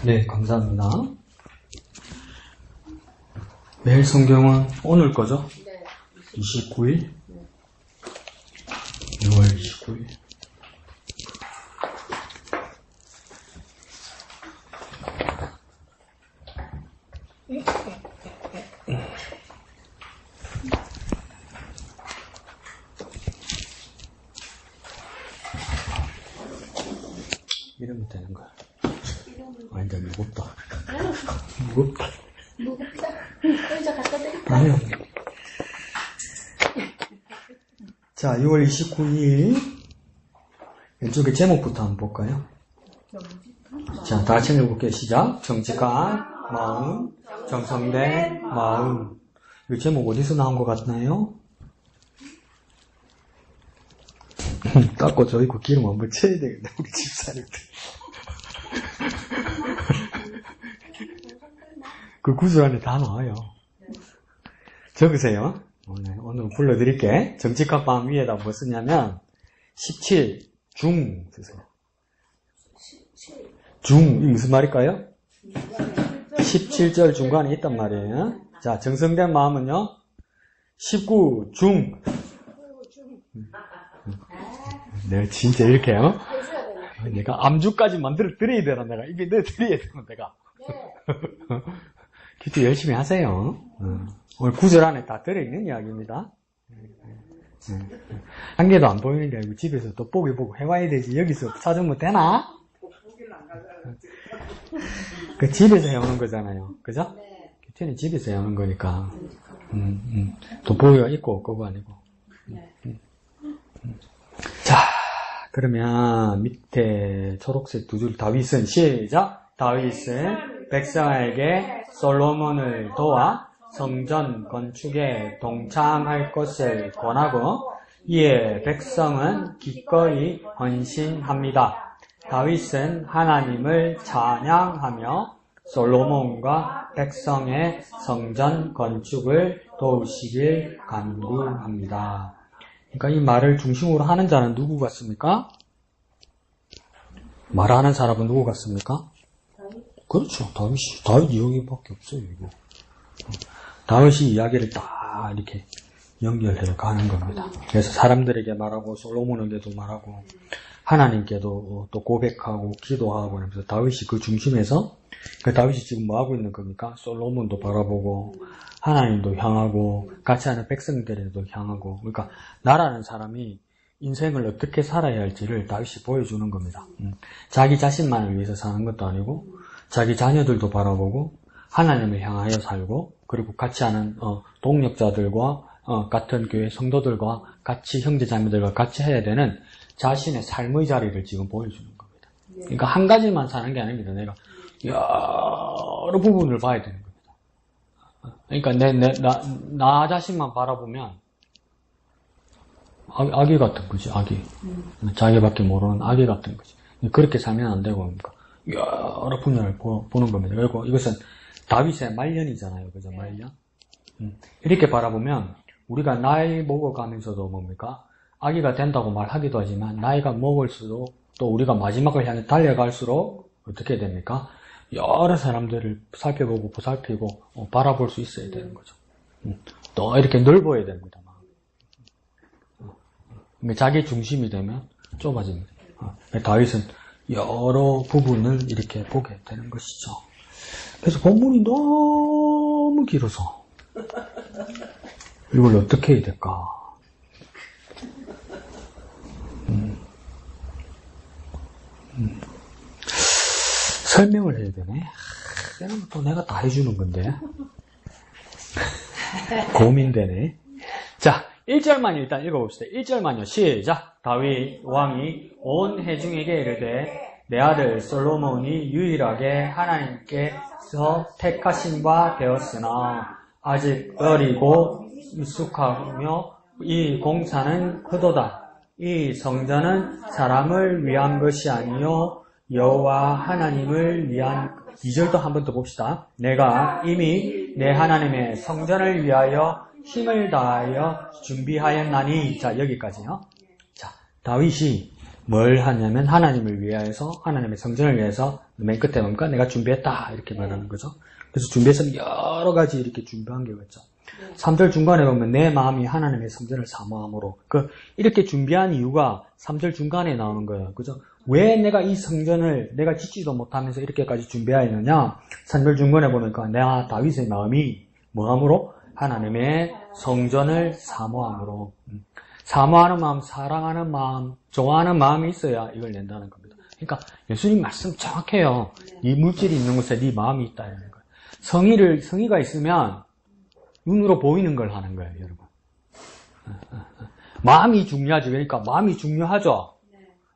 네, 감사합니다. 매일 성경은 오늘 거죠? 네. 29일? 6월 29일. 이러면 되는 거야. 완전 무겁다. 무겁다. 무겁다. 의자 갖다 드릴까? 아니요. 자, 6월 29일. 왼쪽에 제목부터 한번 볼까요? 자, 다 같이 읽어볼게요. 시작. 정직한 마음, 정성된 마음. 이 제목 어디서 나온 것 같나요? 닦고 저이고 기름 한번 쳐야 되겠네, 우리 집사님들. 그 구절 안에 다 나와요. 적으세요. 오늘 불러드릴게. 정직한 마음 위에다 뭐 쓰냐면 17 중 쓰세요. 중, 이 무슨 말일까요? 17절 중간에 있단 말이에요. 자, 정성된 마음은요 19 중. 내가 진짜 이렇게요. 내가 암주까지 만들어 드려야 되나, 내가 입에 넣어 드려야 되나, 내가. 기도 열심히 하세요. 오늘 구절 안에 다 들어있는 이야기입니다. 한 개도 안 보이는 게 아니고 집에서 또 보고 해와야 되지. 여기서 찾으면 되나? 그 집에서 해오는 거잖아요. 그죠? 기도는 집에서 해오는 거니까. 또 보여 있고 없고가 아니고. 자, 그러면 밑에 초록색 두 줄 다윗은 시작. 다윗은 백성에게 솔로몬을 도와 성전 건축에 동참할 것을 권하고 이에 백성은 기꺼이 헌신합니다. 다윗은 하나님을 찬양하며 솔로몬과 백성의 성전 건축을 도우시길 간구합니다. 그러니까 이 말을 중심으로 하는 자는 누구 같습니까? 말하는 사람은 누구 같습니까? 그렇죠. 다윗 이야기밖에 없어요, 이거. 다윗이 이야기를 딱 이렇게 연결해 가는 겁니다. 그래서 사람들에게 말하고, 솔로몬에게도 말하고, 하나님께도 또 고백하고, 기도하고, 그래서 다윗이 그 중심에서, 그 다윗이 지금 뭐 하고 있는 겁니까? 솔로몬도 바라보고, 하나님도 향하고, 같이 하는 백성들에도 향하고, 그러니까, 나라는 사람이 인생을 어떻게 살아야 할지를 다윗이 보여주는 겁니다. 자기 자신만을 위해서 사는 것도 아니고, 자기 자녀들도 바라보고 하나님을 향하여 살고 그리고 같이 하는 동력자들과 같은 교회 성도들과 같이 형제자매들과 같이 해야 되는 자신의 삶의 자리를 지금 보여주는 겁니다. 그러니까 한 가지만 사는 게 아닙니다. 내가 여러 부분을 봐야 되는 겁니다. 그러니까 나 자신만 바라보면 아기 같은 거지. 아기. 자기밖에 모르는 아기 같은 거지. 그렇게 살면 안 되고 그러니까 여러 분야를 보는 겁니다. 그리고 이것은 다윗의 말년이잖아요. 그죠? 말년. 이렇게 바라보면 우리가 나이 먹어가면서도 뭡니까? 아기가 된다고 말하기도 하지만 나이가 먹을수록 또 우리가 마지막을 향해 달려갈수록 어떻게 됩니까? 여러 사람들을 살펴보고 보살피고 바라볼 수 있어야 되는 거죠. 또 이렇게 넓어야 됩니다. 자기 중심이 되면 좁아집니다. 다윗은 여러 부분을 이렇게 보게 되는 것이죠. 그래서 본문이 너무 길어서 이걸 어떻게 해야 될까? 설명을 해야 되네. 이러면 또 내가 다 해주는 건데. 고민되네. 자, 1절만 일단 읽어봅시다. 1절만요. 시작. 다윗 왕이 온 회중에게 이르되 내 아들 솔로몬이 유일하게 하나님께서 택하신 바 되었으나 아직 어리고 미숙하며 이 공사는 크도다. 이 성전은 사람을 위한 것이 아니요 여호와 하나님을 위한. 2절도 한 번 더 봅시다. 내가 이미 내 하나님의 성전을 위하여 힘을 다하여 준비하였나니. 자, 여기까지요. 자, 다윗이 뭘 하냐면 하나님을 위하여서, 하나님의 성전을 위해서 맨 끝에 뭡니까? 내가 준비했다. 이렇게 말하는 거죠. 그래서 준비해서 여러 가지 이렇게 준비한 게 있죠. 3절 중간에 보면 내 마음이 하나님의 성전을 사모함으로. 이렇게 준비한 이유가 3절 중간에 나오는 거예요. 그죠? 왜 내가 이 성전을 내가 짓지도 못하면서 이렇게까지 준비하였느냐? 3절 중간에 보니까 내가 다윗의 마음이 뭐함으로? 하나님의 성전을 사모함으로. 사모하는 마음, 사랑하는 마음, 좋아하는 마음이 있어야 이걸 낸다는 겁니다. 그러니까 예수님 말씀 정확해요. 이 물질이 있는 곳에 네 마음이 있다 이런 거예요. 성의가 있으면 눈으로 보이는 걸 하는 거예요, 여러분. 마음이 중요하죠. 그러니까 마음이 중요하죠.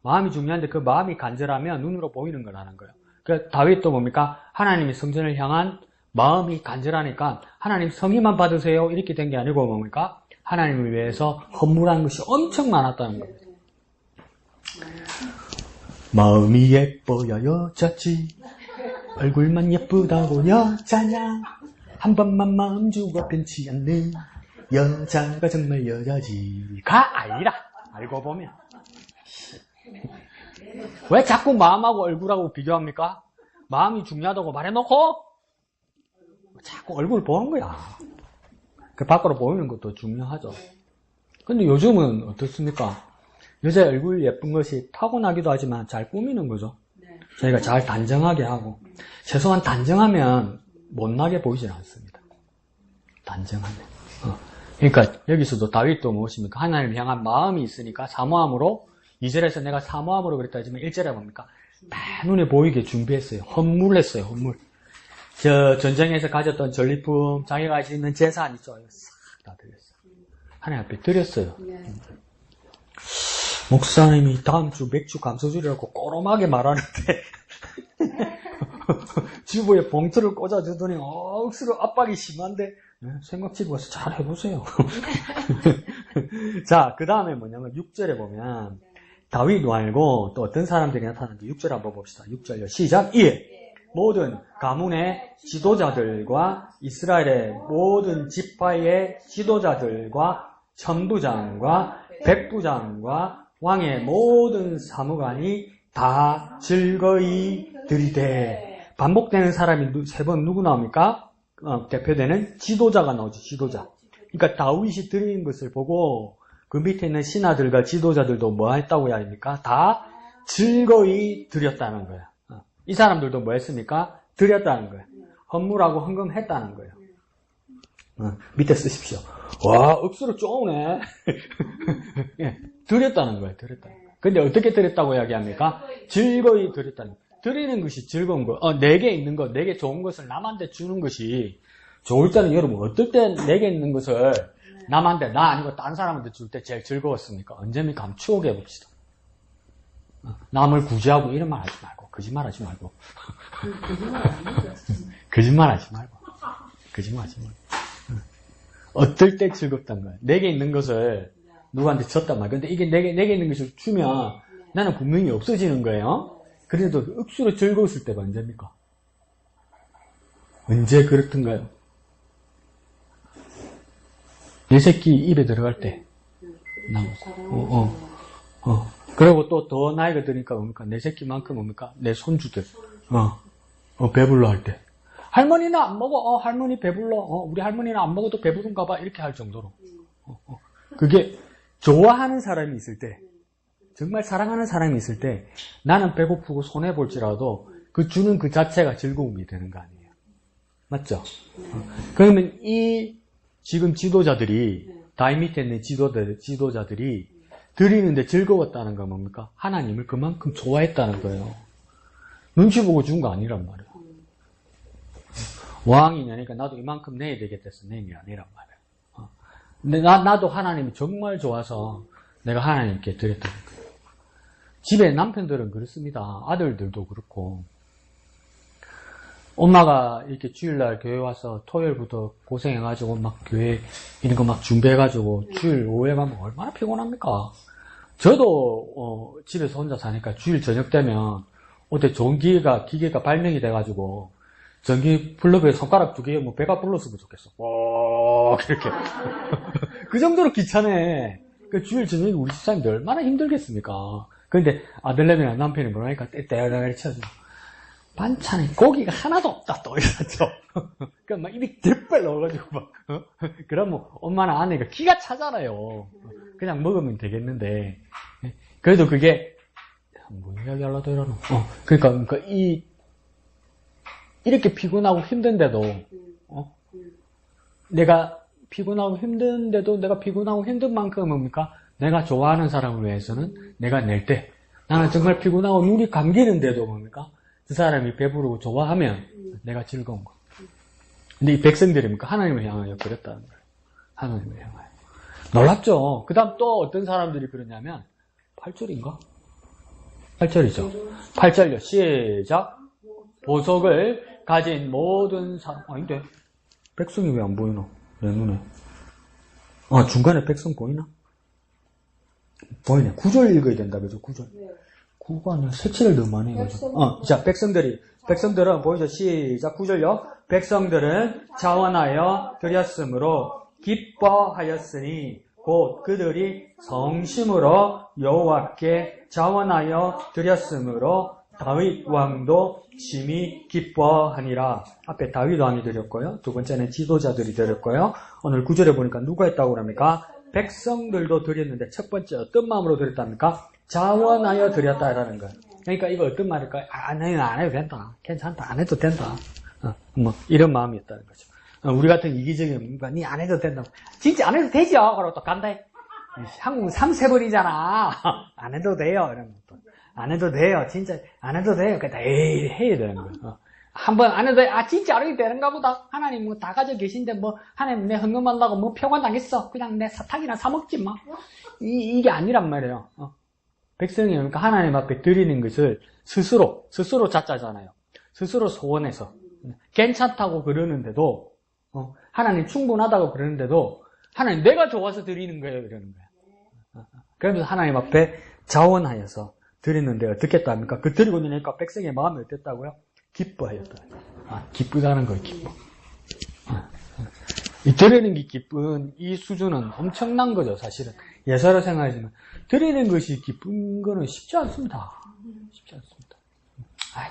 마음이 중요한데 그 마음이 간절하면 눈으로 보이는 걸 하는 거예요. 그러니까 다윗도 뭡니까? 하나님의 성전을 향한 마음이 간절하니까 하나님 성의만 받으세요 이렇게 된 게 아니고 뭡니까? 하나님을 위해서 헌물한 것이 엄청 많았다는 겁니다. 마음이 예뻐야 여자지 얼굴만 예쁘다고 여자냐 한 번만 마음 주고 변치 않는 여자가 정말 여자지가 아니라 알고 보면 왜 자꾸 마음하고 얼굴하고 비교합니까? 마음이 중요하다고 말해놓고 자꾸 얼굴 보는 거야. 그 밖으로 보이는 것도 중요하죠. 근데 요즘은 어떻습니까? 여자의 얼굴 예쁜 것이 타고나기도 하지만 잘 꾸미는 거죠. 저희가 잘 단정하게 하고 최소한 단정하면 못나게 보이진 않습니다. 단정하면. 그러니까 여기서도 다윗도 무엇입니까? 하나님을 향한 마음이 있으니까 사모함으로 2절에서 내가 사모함으로 그랬다 하지만 1절에 뭡니까? 다 눈에 보이게 준비했어요. 헌물했어요. 헌물. 저 전쟁에서 가졌던 전리품, 자기가 가지고 있는 재산 있죠. 싹 다 드렸어요. 하나님 앞에 드렸어요. 목사님이 다음 주 맥주 감소주라고 꼬롬하게 말하는데 주부에 봉투를 꽂아주더니 억수로 압박이 심한데 생각지고 와서 잘 해보세요. 자, 그 다음에 뭐냐면 6절에 보면 다윗 말고 또 어떤 사람들이 나타나는데 6절 한번 봅시다. 6절요. 시작. 이에 모든 가문의 지도자들과 이스라엘의 모든 지파의 지도자들과 천부장과 백부장과 왕의 모든 사무관이 다 즐거이 들이대. 반복되는 사람이 세 번 누구 나옵니까? 대표되는 지도자가 나오죠. 지도자. 그러니까 다윗이 드리는 것을 보고 그 밑에 있는 신하들과 지도자들도 뭐 했다고 해야 합니까? 다 즐거이 드렸다는 거예요. 이 사람들도 뭐 했습니까? 드렸다는 거예요. 헌물하고 헌금했다는 거예요. 밑에 쓰십시오. 와, 억수로 쪼네. 예, 드렸다는 거예요. 드렸다. 근데 어떻게 드렸다고 이야기합니까? 즐거이 드렸다는 거예요. 드리는 것이 즐거운 거. 내게 있는 것, 내게 좋은 것을 남한테 주는 것이 좋을 때는 여러분 어떨 때 내게 있는 것을 남한테, 나 아니고 딴 사람한테 줄 때 제일 즐거웠습니까? 언제입니까? 한번 추억해 봅시다. 남을 구제하고 이런 말 하지 말고, 거짓말 하지 말고. 거짓말 하지 말고. 거짓말 하지 말고. 어떨 때 즐겁단 거야. 내게 있는 것을 누구한테 줬단 말이야. 근데 이게 내게 있는 것을 주면 나는 분명히 없어지는 거예요. 그래도 억수로 즐거웠을 때가 언제입니까? 언제 그렇던가요? 내 새끼 입에 들어갈 때. 그리고 또 더 나이가 드니까 뭡니까? 내 새끼만큼 뭡니까? 내 손주들. 배불러 할 때. 할머니는 안 먹어. 할머니 배불러. 우리 할머니는 안 먹어도 배부른가 봐. 이렇게 할 정도로. 그게 좋아하는 사람이 있을 때, 정말 사랑하는 사람이 있을 때 나는 배고프고 손해볼지라도 그 주는 그 자체가 즐거움이 되는 거 아니에요. 맞죠? 그러면 이 지금 지도자들이 다윗 밑에 있는 지도자들이 드리는데 즐거웠다는 건 뭡니까? 하나님을 그만큼 좋아했다는 거예요. 눈치 보고 준 거 아니란 말이에요. 왕이냐니까 나도 이만큼 내야 되겠다서 낸 게 아니란 말이에요. 근데 나도 하나님이 정말 좋아서 내가 하나님께 드렸다는 거예요. 집에 남편들은 그렇습니다. 아들들도 그렇고. 엄마가 이렇게 주일날 교회 와서 토요일부터 고생해가지고 막 교회 이런 거 막 준비해가지고 주일 오후에 가면 얼마나 피곤합니까? 저도 집에서 혼자 사니까 주일 저녁 되면 어때 좋은 기계가 발명이 돼가지고 전기 플러그에 손가락 2개에 뭐 배가 불렀으면 좋겠어. 와, 이렇게. 그 정도로 귀찮네. 그 주일 저녁에 우리 집사람들 얼마나 힘들겠습니까? 근데 아들내미랑 남편이 뭐라니까 떼떼떼 쳐줘. 반찬에 고기가 하나도 없다, 또 이러죠. 그러니까 막 입이 들빨 넣어가지고 막, 그러면 엄마나 아내가 기가 차잖아요. 그냥 먹으면 되겠는데. 그래도 그게, 뭐 이야기 하려고 이러노. 그러니까, 이렇게 피곤하고 힘든데도, 내가 피곤하고 힘든데도 내가 피곤하고 힘든 만큼 뭡니까? 내가 좋아하는 사람을 위해서는 내가 낼 때, 나는 정말 피곤하고 눈이 감기는데도 뭡니까? 그 사람이 배부르고 좋아하면 내가 즐거운 거. 근데 이 백성들입니까? 하나님을 향하여 그랬다는 거예요. 하나님을 향하여. 놀랍죠? 그 다음 또 어떤 사람들이 그러냐면, 8절인가? 8절이죠. 8절요. 시작. 보석을 가진 모든 사람, 아닌데. 백성이 왜 안 보이노? 내 눈에. 중간에 백성 보이나? 보이네. 9절 읽어야 된다, 그죠? 9절. 9가 아니라 색칠을 더 많이 해가지고. 자, 백성들은 보이죠? 시작. 9절요. 백성들은 자원하여 드렸으므로 기뻐하였으니 곧 그들이 성심으로 여호와께 자원하여 드렸으므로 다윗 왕도 심히 기뻐하니라. 앞에 다윗 왕이 드렸고요. 두 번째는 지도자들이 드렸고요. 오늘 9절에 보니까 누가 했다고 그럽니까? 백성들도 드렸는데 첫 번째 어떤 마음으로 드렸답니까? 자원하여 드렸다라는 거예요. 그러니까 이거 어떤 말일까요? 너희는 안 해도 된다. 괜찮다. 안 해도 된다. 이런 마음이었다는 거죠. 우리 같은 이기적인, 니 안 해도 된다. 진짜 안 해도 되죠? 그러고 또 간다. 한국 3세번이잖아. 안 해도 돼요. 이런 것도. 안 해도 돼요. 진짜 안 해도 돼요. 그러니까 에이, 해야 되는 거예요. 한번 안 해도 돼. 진짜 안 해도 되는가 보다. 하나님 뭐 다 가져 계신데 뭐 하나님 내 헌금한다고 뭐 평안 당했어. 그냥 내 사탕이나 사 먹지 마. 이게 아니란 말이에요. 백성이 그러니까 하나님 앞에 드리는 것을 스스로 자짜잖아요. 스스로 소원해서 괜찮다고 그러는데도 하나님 충분하다고 그러는데도 하나님 내가 좋아서 드리는 거예요. 이러는 거예요. 그러면서 하나님 앞에 자원하여서 드리는데 어떻게 했답니까? 그 드리고 나니까 백성의 마음이 어땠다고요? 기뻐하였다. 기쁘다는 거예요. 기뻐. 이 드리는 게 기쁜 이 수준은 엄청난 거죠. 사실은 예사로 생각하지만 드리는 것이 기쁜 거는 쉽지 않습니다. 쉽지 않습니다.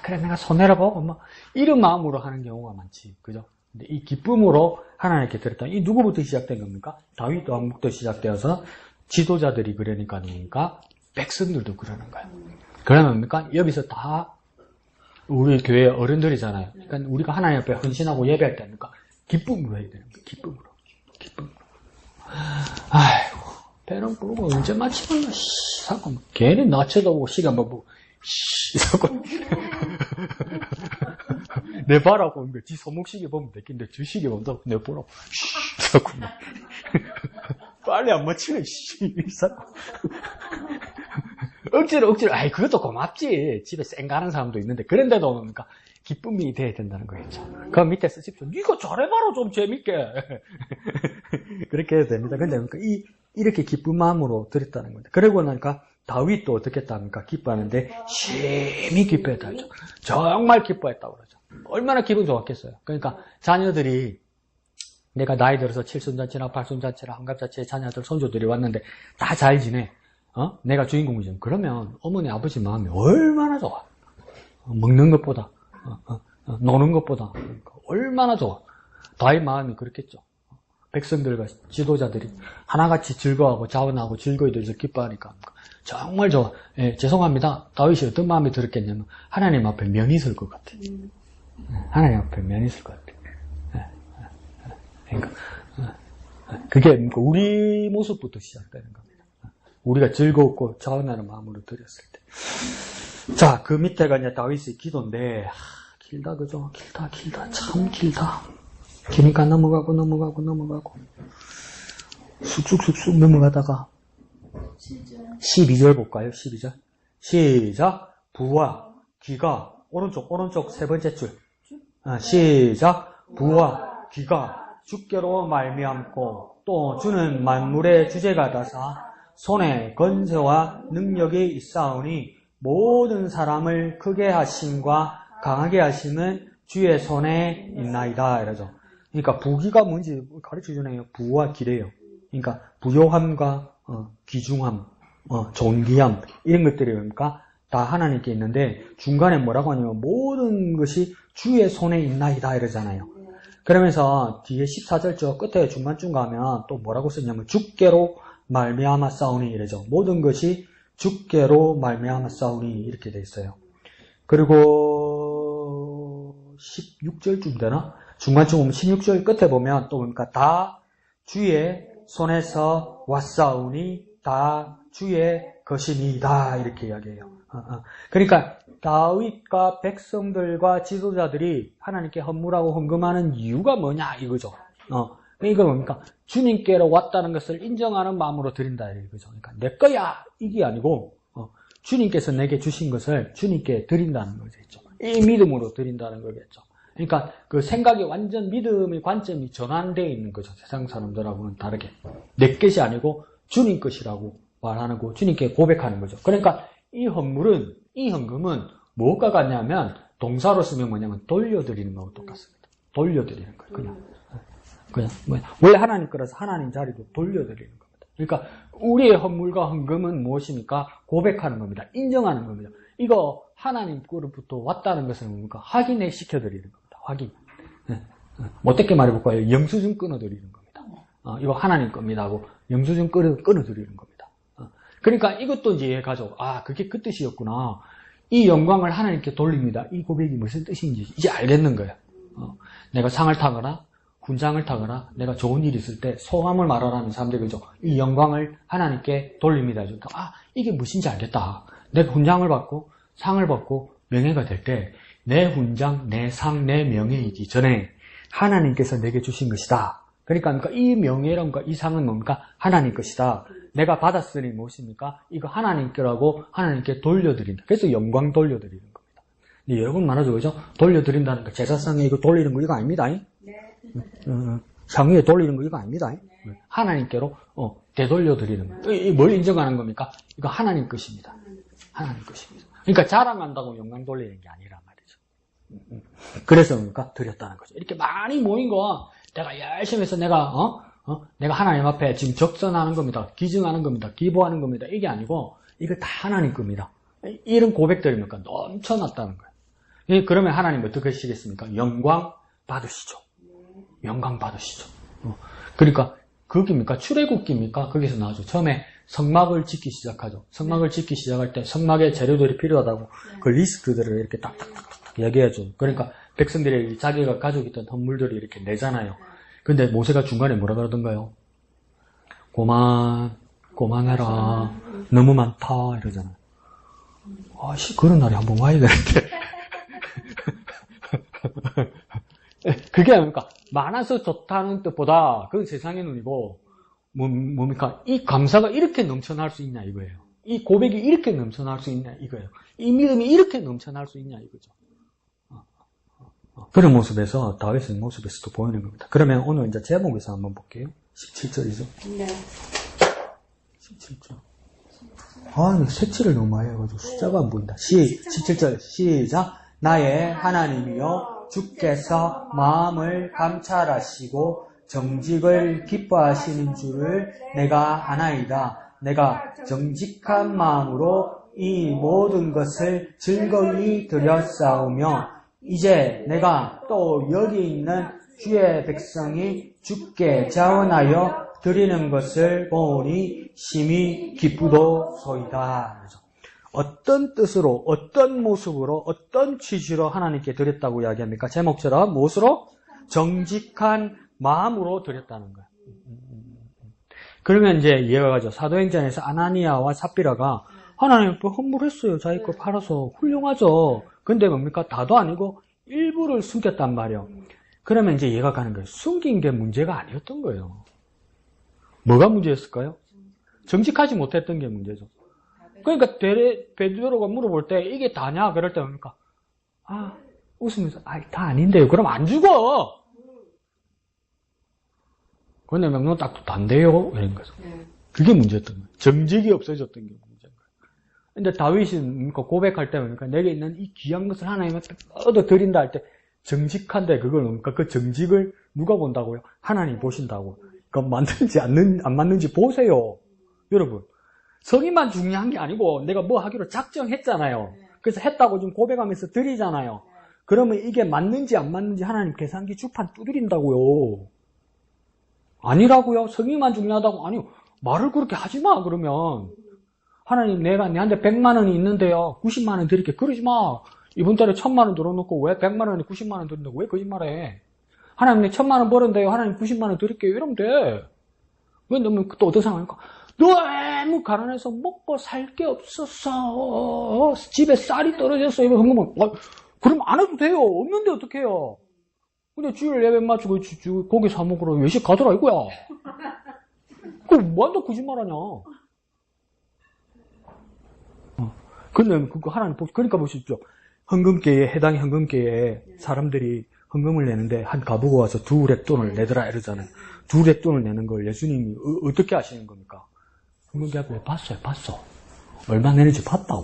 그래 내가 손해를 보고 뭐 이런 마음으로 하는 경우가 많지, 그죠? 근데 이 기쁨으로 하나님께 드렸다. 이 누구부터 시작된 겁니까? 다윗 왕부터 시작되어서 지도자들이 그러니까 누굽니까? 백성들도 그러는 거예요. 그러면 뭡니까? 여기서 다 우리 교회 어른들이잖아요. 그러니까 우리가 하나님 앞에 헌신하고 예배할 때 합니까? 기쁨으로 해야 되는 거예요. 기쁨으로. 아이고, 배는 부르고 언제 마치면 자꾸 괜히 나 쳐다보고 시간 보고 자꾸 내 바라고 지 손목시계 보면 되겠는데 저 시계 보면 내 보라고 자꾸 빨리 안 맞추네 자꾸 억지로 그것도 고맙지. 집에 쌩 가는 사람도 있는데 그런데도 뭡니까? 기쁨이 돼야 된다는 거겠죠. 그 밑에 쓰십시오. 니가 잘해봐라 좀 재밌게. 그렇게 해도 됩니다. 근데 이렇게 기쁜 마음으로 드렸다는 겁니다. 그러고 나니까 다윗도 어떻게 했답니까? 기뻐하는데 심히 기뻐했다 하죠. 정말 기뻐했다고 그러죠. 얼마나 기분 좋았겠어요. 그러니까 자녀들이 내가 나이 들어서 칠순잔치나 팔순잔치나 환갑잔치에 자녀들 손주들이 왔는데 다 잘 지내. 내가 주인공이죠. 그러면 어머니 아버지 마음이 얼마나 좋아. 먹는 것보다 노는 것보다 얼마나 좋아. 다윗 마음이 그렇겠죠. 백성들과 지도자들이 하나같이 즐거워하고 자원하고 즐거이 들어서 기뻐하니까 정말 좋아. 죄송합니다. 다윗이 어떤 마음이 들었겠냐면 하나님 앞에 면이 설 것 같아. 하나님 앞에 면이 설 것 같아. 그러니까 그게 우리 모습부터 시작되는 겁니다. 우리가 즐겁고 자원하는 마음으로 드렸을 때. 자, 그 밑에가 이제 다윗의 기도인데, 길다, 그죠? 길다. 참 길다. 기니까 넘어가고. 쑥쑥 넘어가다가, 12절 볼까요? 12절. 시작. 부와 귀가, 오른쪽 세 번째 줄. 시작. 부와 귀가 주께로 말미암고, 또 주는 만물의 주제가 다사, 손에 건세와 능력이 있사오니 모든 사람을 크게 하심과 강하게 하심은 주의 손에 있나이다 이러죠. 그러니까 부귀가 뭔지 가르쳐주네요. 부와 기래요. 그러니까 부요함과 귀중함, 존귀함 이런 것들이 뭡니까? 다 하나님께 있는데 중간에 뭐라고 하냐면 모든 것이 주의 손에 있나이다 이러잖아요. 그러면서 뒤에 14절 저 끝에 중간쯤 가면 또 뭐라고 썼냐면 주께로 말미암아 싸우니 이래죠. 모든 것이 주께로 말미암아 싸우니 이렇게 돼 있어요. 그리고 16절쯤 되나? 중간쯤 보면 16절 끝에 보면 또 그러니까 다 주의 손에서 왔사오니 다 주의 것이니이다 이렇게 이야기해요. 그러니까 다윗과 백성들과 지도자들이 하나님께 헌물하고 헌금하는 이유가 뭐냐 이거죠. 이거 뭡니까? 주님께로 왔다는 것을 인정하는 마음으로 드린다 이거죠. 그러니까 내 거야 이게 아니고 주님께서 내게 주신 것을 주님께 드린다는 거겠죠. 이 믿음으로 드린다는 거겠죠. 그러니까 그 생각이 완전 믿음의 관점이 전환되어 있는 거죠. 세상 사람들하고는 다르게. 내 것이 아니고 주님 것이라고 말하는 거, 주님께 고백하는 거죠. 그러니까 이 헌물은, 이 헌금은 무엇과 같냐면 동사로 쓰면 뭐냐면 돌려드리는 거하고 똑같습니다. 돌려드리는 거예요. 그냥 원래 하나님 거라서 하나님 자리도 돌려드리는 겁니다. 그러니까 우리의 헌물과 헌금은 무엇입니까? 고백하는 겁니다. 인정하는 겁니다. 이거 하나님 거로부터 왔다는 것은 뭡니까? 확인해 시켜드리는 겁니다. 확인. 어떻게 말해볼까요? 영수증 끊어드리는 겁니다. 이거 하나님 겁니다 하고 영수증 끊어드리는 겁니다. 그러니까 이것도 이제 이해가죠. 그게 그 뜻이었구나. 이 영광을 하나님께 돌립니다. 이 고백이 무슨 뜻인지 이제 알겠는 거예요. 내가 상을 타거나 훈장을 타거나 내가 좋은 일이 있을 때 소감을 말하라는 사람들 그죠. 이 영광을 하나님께 돌립니다. 그러니까 이게 무엇인지 알겠다. 내가 훈장을 받고 상을 받고 명예가 될 때 내 훈장, 내 상, 내 명예이기 전에 하나님께서 내게 주신 것이다. 그러니까 이 명예랑과 이 상은 뭡니까? 하나님 것이다. 내가 받았으니 무엇입니까? 이거 하나님께라고 하나님께 돌려드린다. 그래서 영광 돌려드리는 겁니다. 근데 여러분 말하죠, 그죠? 돌려드린다는 거, 제사상에 이거 돌리는 거 이거 아닙니다. 네. 상위에 돌리는 거 이거 아닙니다. 네. 하나님께로 되돌려드리는 거. 뭘 인정하는 겁니까? 이거 하나님 것입니다. 하나님 것입니다. 그러니까 자랑한다고 영광 돌리는 게 아니란 말이죠. 그래서 뭡니까? 드렸다는 거죠. 이렇게 많이 모인 거 내가 열심히 해서 내가 하나님 앞에 지금 적선하는 겁니다. 기증하는 겁니다. 기부하는 겁니다. 이게 아니고 이거 다 하나님 겁니다. 이런 고백들이니까 넘쳐났다는 거예요. 그러면 하나님 어떻게 하시겠습니까? 영광 받으시죠. 영광 받으시죠. 그러니까 그깁니까? 출애굽기입니까? 거기서 나오죠. 처음에 성막을 짓기 시작하죠. 성막을 짓기 시작할 때 성막에 재료들이 필요하다고 그 리스트들을 이렇게 딱딱딱딱 얘기해줘. 그러니까 백성들이 자기가 가지고 있던 헌물들이 이렇게 내잖아요. 근데 모세가 중간에 뭐라 그러던가요? 고만해라. 너무 많다. 이러잖아요. 그런 날이 한번 와야 되는데. 그게 아닙니까? 많아서 좋다는 뜻보다 그 세상의 눈이고, 뭡니까? 이 감사가 이렇게 넘쳐날 수 있냐 이거예요. 이 고백이 이렇게 넘쳐날 수 있냐 이거예요. 이 믿음이 이렇게 넘쳐날 수 있냐 이거죠. 그런 모습에서 다윗의 모습에서도 보이는 겁니다. 그러면 오늘 이제 제목에서 한번 볼게요. 17절이죠. 네. 17절. 색칠을 너무 많이 해가지고 숫자가 안 보인다. 17절 시작. 나의 하나님이여 주께서 마음을 감찰하시고 정직을 기뻐하시는 줄을 내가 아나이다. 내가 정직한 마음으로 이 모든 것을 즐거이 드렸사오며 이제 내가 또 여기 있는 주의 백성이 주께 자원하여 드리는 것을 보니 심히 기쁘도소이다. 어떤 뜻으로, 어떤 모습으로, 어떤 취지로 하나님께 드렸다고 이야기합니까? 제목처럼 무엇으로? 정직한 마음으로 드렸다는 거예요. 그러면 이제 이해가 가죠. 사도행전에서 아나니아와 삽비라가 하나님 헌물했어요. 자기 거 팔아서. 훌륭하죠. 근데 뭡니까? 다도 아니고 일부를 숨겼단 말이에요. 그러면 이제 이해가 가는 거예요. 숨긴 게 문제가 아니었던 거예요. 뭐가 문제였을까요? 정직하지 못했던 게 문제죠. 그러니까 베드로가 물어볼 때 이게 다냐? 그럴 때 뭡니까? 웃으면서 다 아닌데요. 그럼 안 죽어. 그런데 명령 딱 반대요. 이런 거죠. 그게 문제였던 거예요. 정직이 없어졌던 게 문제인 거예요. 근데 다윗은 고백할 때 뭡니까? 내게 있는 이 귀한 것을 하나님한테 얻어 드린다 할 때 정직한데 그걸 뭡니까? 그 정직을 누가 본다고요? 하나님 보신다고. 그건 맞는지 안 맞는지 보세요. 여러분. 성의만 중요한 게 아니고 내가 뭐 하기로 작정했잖아요. 그래서 했다고 좀 고백하면서 드리잖아요. 그러면 이게 맞는지 안 맞는지 하나님 계산기 주판 두드린다고요. 아니라고요. 성의만 중요하다고. 아니요. 말을 그렇게 하지 마. 그러면 하나님 내가 내한테 100만 원이 있는데요. 90만 원 드릴게. 그러지 마. 이번 달에 1000만 원 들어놓고 왜 100만 원에 90만 원 드린다고 왜 거짓말해. 하나님 내 1000만 원 벌었는데요. 하나님 90만 원 드릴게요. 이러면 돼. 왜 너무 또 어떤 상황일까? 너무 가난해서 먹고 살 게 없었어. 집에 쌀이 떨어졌어. 이거 그러면 그럼 안 해도 돼요. 없는데 어떡해요. 근데 주일 예배 마치고 고기 사 먹으러 외식 가더라 이거야. 그거 완전 거짓말하냐. 근데 그거 하나님 그러니까 보십시오. 헌금계에 해당의 헌금계에 사람들이 헌금을 내는데 한 가부가 와서 2렙돈을 내더라 이러잖아요. 2렙돈을 내는 걸 예수님이 어떻게 하시는 겁니까? 헌금계 앞에 봤어요. 봤어. 얼마 내는지 봤다고.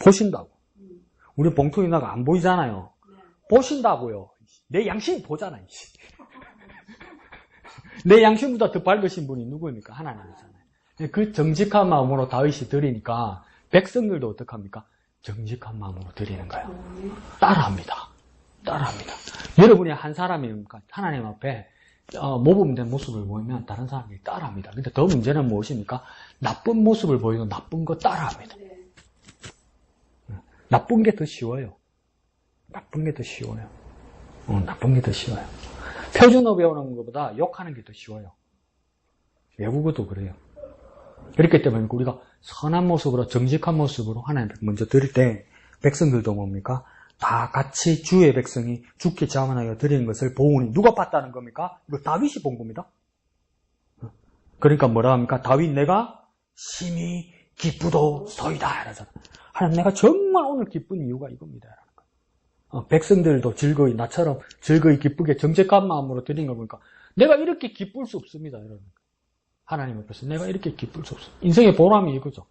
보신다고. 우리 봉투에 나가 안 보이잖아요. 보신다고요. 내 양심이 보잖아요. 내 양심보다 더 밝으신 분이 누구입니까? 하나님이잖아요. 그 정직한 마음으로 다윗이 드리니까 백성들도 어떡합니까? 정직한 마음으로 드리는 거예요. 따라합니다. 따라합니다. 여러분이 한 사람이니까 하나님 앞에 모범된 모습을 보이면 다른 사람들이 따라합니다. 근데 더 문제는 무엇입니까? 나쁜 모습을 보이면 나쁜 거 따라합니다. 나쁜 게 더 쉬워요. 나쁜 게 더 쉬워요. 나쁜 게 더 쉬워요. 표준어 배우는 것보다 욕하는 게 더 쉬워요. 외국어도 그래요. 그렇기 때문에 우리가 선한 모습으로 정직한 모습으로 하나님 먼저 드릴 때 백성들도 뭡니까? 다 같이 주의 백성이 주께 자원하여 드리는 것을 보오니 누가 봤다는 겁니까? 이거 다윗이 본 겁니다. 그러니까 뭐라 합니까? 다윗 내가 심히 기쁘도소이다 이러잖아. 하나님 내가 정말 오늘 기쁜 이유가 이겁니다. 백성들도 즐거이 나처럼 즐거이 기쁘게 정직한 마음으로 드리는 거 보니까 내가 이렇게 기쁠 수 없습니다. 이러니까. 하나님 앞에서 내가 이렇게 기쁠 수 없어. 인생의 보람이 이거죠.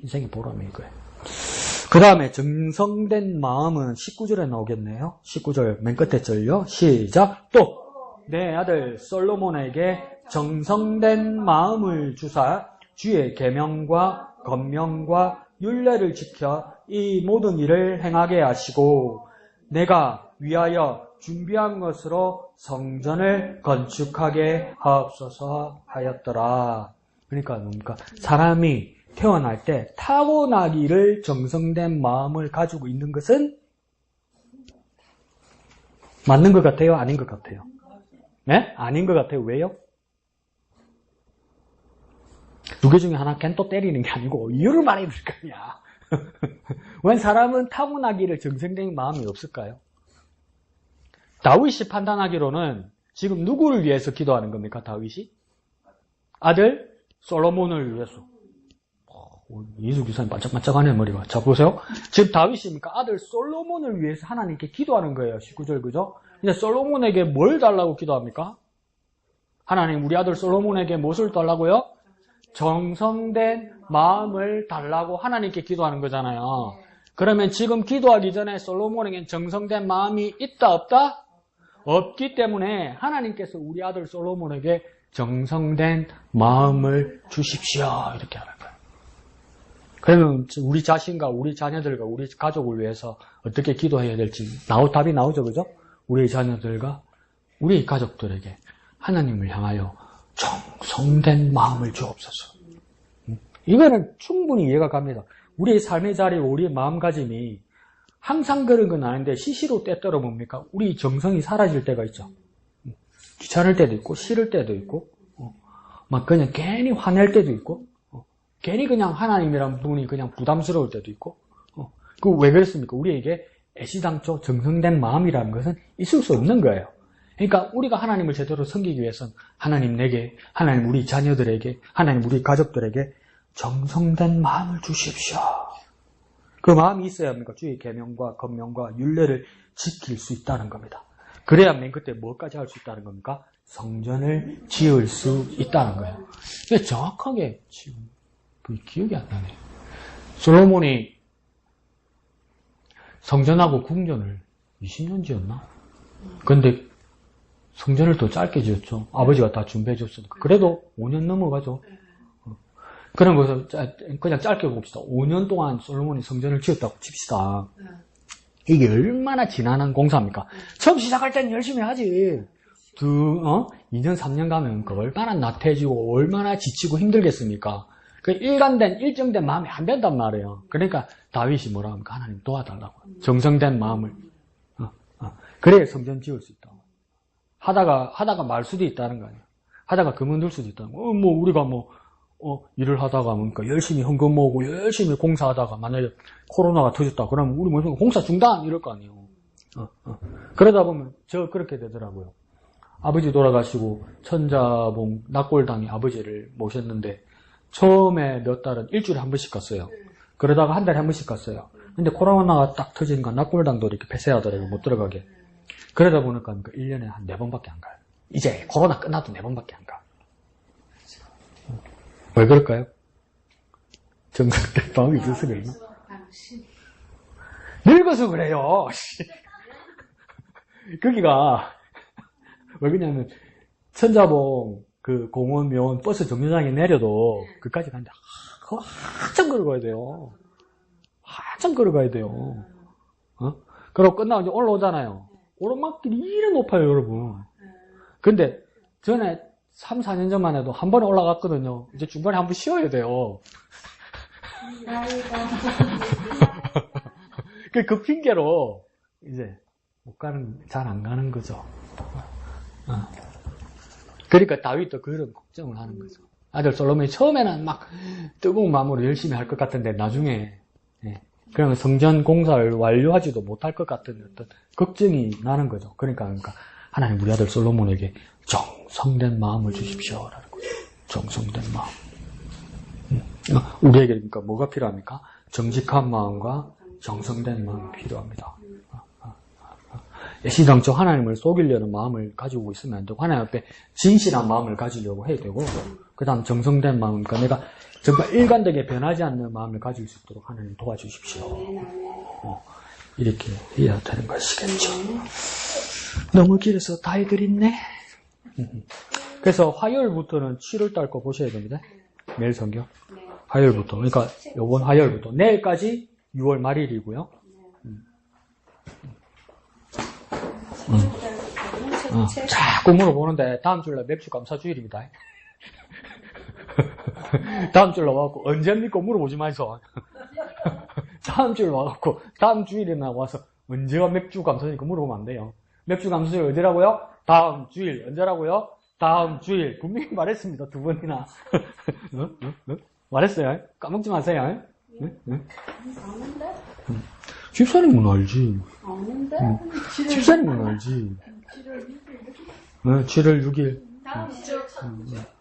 인생의 보람이 이거예요. 그 다음에 정성된 마음은 19절에 나오겠네요. 19절 맨 끝에 절요. 시작. 또 내 아들 솔로몬에게 정성된 마음을 주사 주의 계명과 권명과 율례를 지켜 이 모든 일을 행하게 하시고 내가 위하여 준비한 것으로 성전을 건축하게 하옵소서 하였더라. 그러니까 뭡니까? 사람이 태어날 때 타고나기를 정성된 마음을 가지고 있는 것은 맞는 것 같아요? 아닌 것 같아요? 네? 아닌 것 같아요. 왜요? 두 개 중에 하나 걘 또 때리는 게 아니고 이유를 말해야 될 거 아니야. 왜 사람은 타고나기를 정성된 마음이 없을까요? 다윗이 판단하기로는 지금 누구를 위해서 기도하는 겁니까? 다윗이? 아들 솔로몬을 위해서. 이수 기사님 반짝반짝하네 머리가. 자 보세요. 지금 다윗입니까? 아들 솔로몬을 위해서 하나님께 기도하는 거예요. 19절 그죠? 근데 솔로몬에게 뭘 달라고 기도합니까? 하나님 우리 아들 솔로몬에게 무엇을 달라고요? 정성된 마음을 달라고 하나님께 기도하는 거잖아요. 그러면 지금 기도하기 전에 솔로몬에겐 정성된 마음이 있다 없다? 없기 때문에 하나님께서 우리 아들 솔로몬에게 정성된 마음을 주십시오 이렇게 하는 거예요. 그러면 우리 자신과 우리 자녀들과 우리 가족을 위해서 어떻게 기도해야 될지 답이 나오죠. 그죠? 우리 자녀들과 우리 가족들에게 하나님을 향하여 정성된 마음을 주옵소서. 이거는 충분히 이해가 갑니다. 우리의 삶의 자리, 우리의 마음가짐이 항상 그런 건 아닌데 시시로 때때로 뭡니까? 우리 정성이 사라질 때가 있죠. 귀찮을 때도 있고 싫을 때도 있고 막 그냥 괜히 화낼 때도 있고 괜히 그냥 하나님이란 분이 그냥 부담스러울 때도 있고 그 왜 그랬습니까? 우리에게 애시당초 정성된 마음이라는 것은 있을 수 없는 거예요. 그러니까 우리가 하나님을 제대로 섬기기 위해서는 하나님 내게, 하나님 우리 자녀들에게, 하나님 우리 가족들에게 정성된 마음을 주십시오. 그 마음이 있어야 합니까? 주의 계명과 권명과 율례를 지킬 수 있다는 겁니다. 그래야 맨 그때 뭐까지 할 수 있다는 겁니까? 성전을 지을 수 있다는 거예요. 근데 정확하게 지금 기억이 안 나네. 솔로몬이 성전하고 궁전을 20년 지었나? 근데 성전을 더 짧게 지었죠. 아버지가 다 준비해 줬으니까. 그래도 5년 넘어가죠. 그런 것을 그냥 짧게 봅시다. 5년 동안 솔로몬이 성전을 지었다고 칩시다. 이게 얼마나 지난한 공사입니까? 처음 시작할 때는 열심히 하지. 2년, 3년 가면 그 얼마나 나태해지고 얼마나 지치고 힘들겠습니까? 그 일정된 마음이 안 된단 말이에요. 그러니까 다윗이 뭐라 합니까? 하나님 도와달라고. 정성된 마음을. 그래야 성전 지을 수 있다고. 하다가 말 수도 있다는 거 아니에요. 하다가 그만둘 수도 있다는 거. 우리가 일을 하다가 뭡니까? 열심히 헌금 모으고 열심히 공사하다가 만약에 코로나가 터졌다. 그러면 우리 뭐 공사 중단! 이럴 거 아니에요. 그러다 보면 그렇게 되더라고요. 아버지 돌아가시고 천자봉 낙골당에 아버지를 모셨는데 처음에 몇 달은 일주일에 한 번씩 갔어요. 그러다가 한 달에 한 번씩 갔어요. 근데 코로나가 딱 터지니까 낙골당도 이렇게 폐쇄하더라고요. 못 들어가게. 그러다 보니까 1년에 한 4번밖에 안 가요. 이제 코로나 끝나도 4번밖에 안 가. 왜 그럴까요? 정상된 마음이 있어서 그러나? 늙어서 그래요. 거기가 왜 그러냐면 천자봉 그 공원 묘원 버스 정류장에 내려도 그까지 가는데 한참 걸어가야 돼요. 한참 걸어가야 돼요. 그러고 끝나고 이제 올라오잖아요. 오르막길이 이래 높아요, 여러분. 근데 전에 3, 4년 전만 해도 한 번에 올라갔거든요. 이제 중간에 한 번 쉬어야 돼요. 그 핑계로 이제 잘 안 가는 거죠. 그러니까 다윗도 그런 걱정을 하는 거죠. 아들 솔로몬이 처음에는 막 뜨거운 마음으로 열심히 할 것 같은데 나중에 그러면 성전 공사를 완료하지도 못할 것 같은 어떤 걱정이 나는 거죠. 그러니까 하나님 우리 아들 솔로몬에게 정성된 마음을 주십시오라는 거죠. 정성된 마음. 우리에게 그러니까 뭐가 필요합니까? 정직한 마음과 정성된 마음이 필요합니다. 시장적 하나님을 속이려는 마음을 가지고 있으면 안 되고 하나님 앞에 진실한 마음을 가지려고 해야 되고 그 다음 정성된 마음, 그러니까 내가 정말 일관되게 변하지 않는 마음을 가질 수 있도록 하나님 도와주십시오. 이렇게 해야 되는 것이겠죠. 너무 길어서 다 해드렸네. 그래서 화요일부터는 7월달 거 보셔야 됩니다. 매일 성경. 화요일부터. 그러니까 요번 화요일부터. 내일까지 6월 말일이고요. 자꾸 물어보는데 다음 주일날 맥주 감사주일입니다. 다음 주일날 와갖고 언제입니까? 물어보지 마이소. 다음 주일 와갖고 다음 주일이나 와서 언제가 맥주 감사주일이니까 물어보면 안 돼요. 맥주 감사주일 어디라고요? 다음 주일. 언제라고요? 다음 주일. 분명히 말했습니다. 2번이나. 말했어요. 까먹지 마세요. 집사님은 알지. 집사님은 알지. 7월 6일. 다음 주.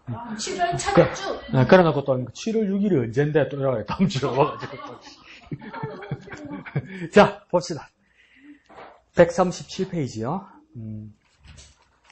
7월 첫 주. 그래놓고 또 7월 6일이 언젠데 또 이러고 다음 주에 와가지고 또. 자, 봅시다. 137페이지요.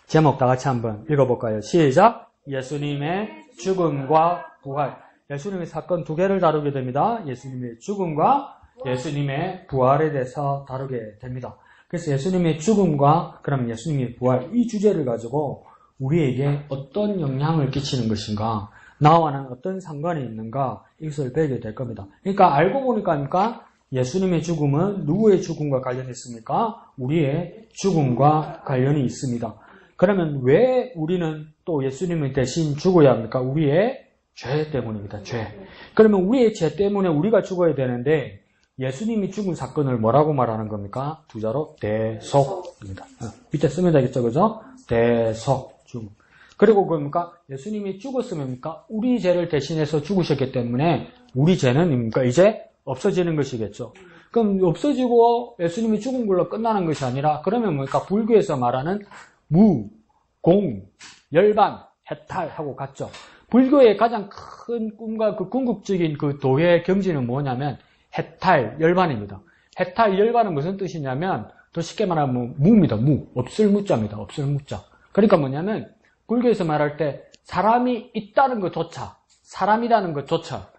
제목 다 같이 한번 읽어볼까요? 시작. 예수님의 죽음과 부활. 예수님의 사건 2개를 다루게 됩니다. 예수님의 죽음과 예수님의 부활에 대해서 다루게 됩니다. 그래서 예수님의 죽음과 그럼 예수님의 부활 이 주제를 가지고 우리에게 어떤 영향을 끼치는 것인가, 나와는 어떤 상관이 있는가 이것을 배우게 될 겁니다. 그러니까 알고 보니까 예수님의 죽음은 누구의 죽음과 관련했습니까? 우리의 죽음과 관련이 있습니다. 그러면 왜 우리는 또 예수님을 대신 죽어야 합니까? 우리의 죄 때문입니다. 죄. 그러면 우리의 죄 때문에 우리가 죽어야 되는데 예수님이 죽은 사건을 뭐라고 말하는 겁니까? 2자로 대속입니다. 밑에 쓰면 되겠죠, 그죠? 대속, 죽음. 그리고 그러니까 예수님이 죽었으면입니까? 우리 죄를 대신해서 죽으셨기 때문에 우리 죄는 이제 없어지는 것이겠죠. 그럼 없어지고 예수님이 죽은 걸로 끝나는 것이 아니라 그러면 뭡니까? 불교에서 말하는 무, 공, 열반, 해탈하고 같죠. 불교의 가장 큰 꿈과 그 궁극적인 그 도의 경지는 뭐냐면 해탈, 열반입니다. 해탈, 열반은 무슨 뜻이냐면 더 쉽게 말하면 무입니다. 무, 없을 무자입니다. 없을 무자. 그러니까 뭐냐면 불교에서 말할 때 사람이 있다는 것조차, 사람이라는 것조차,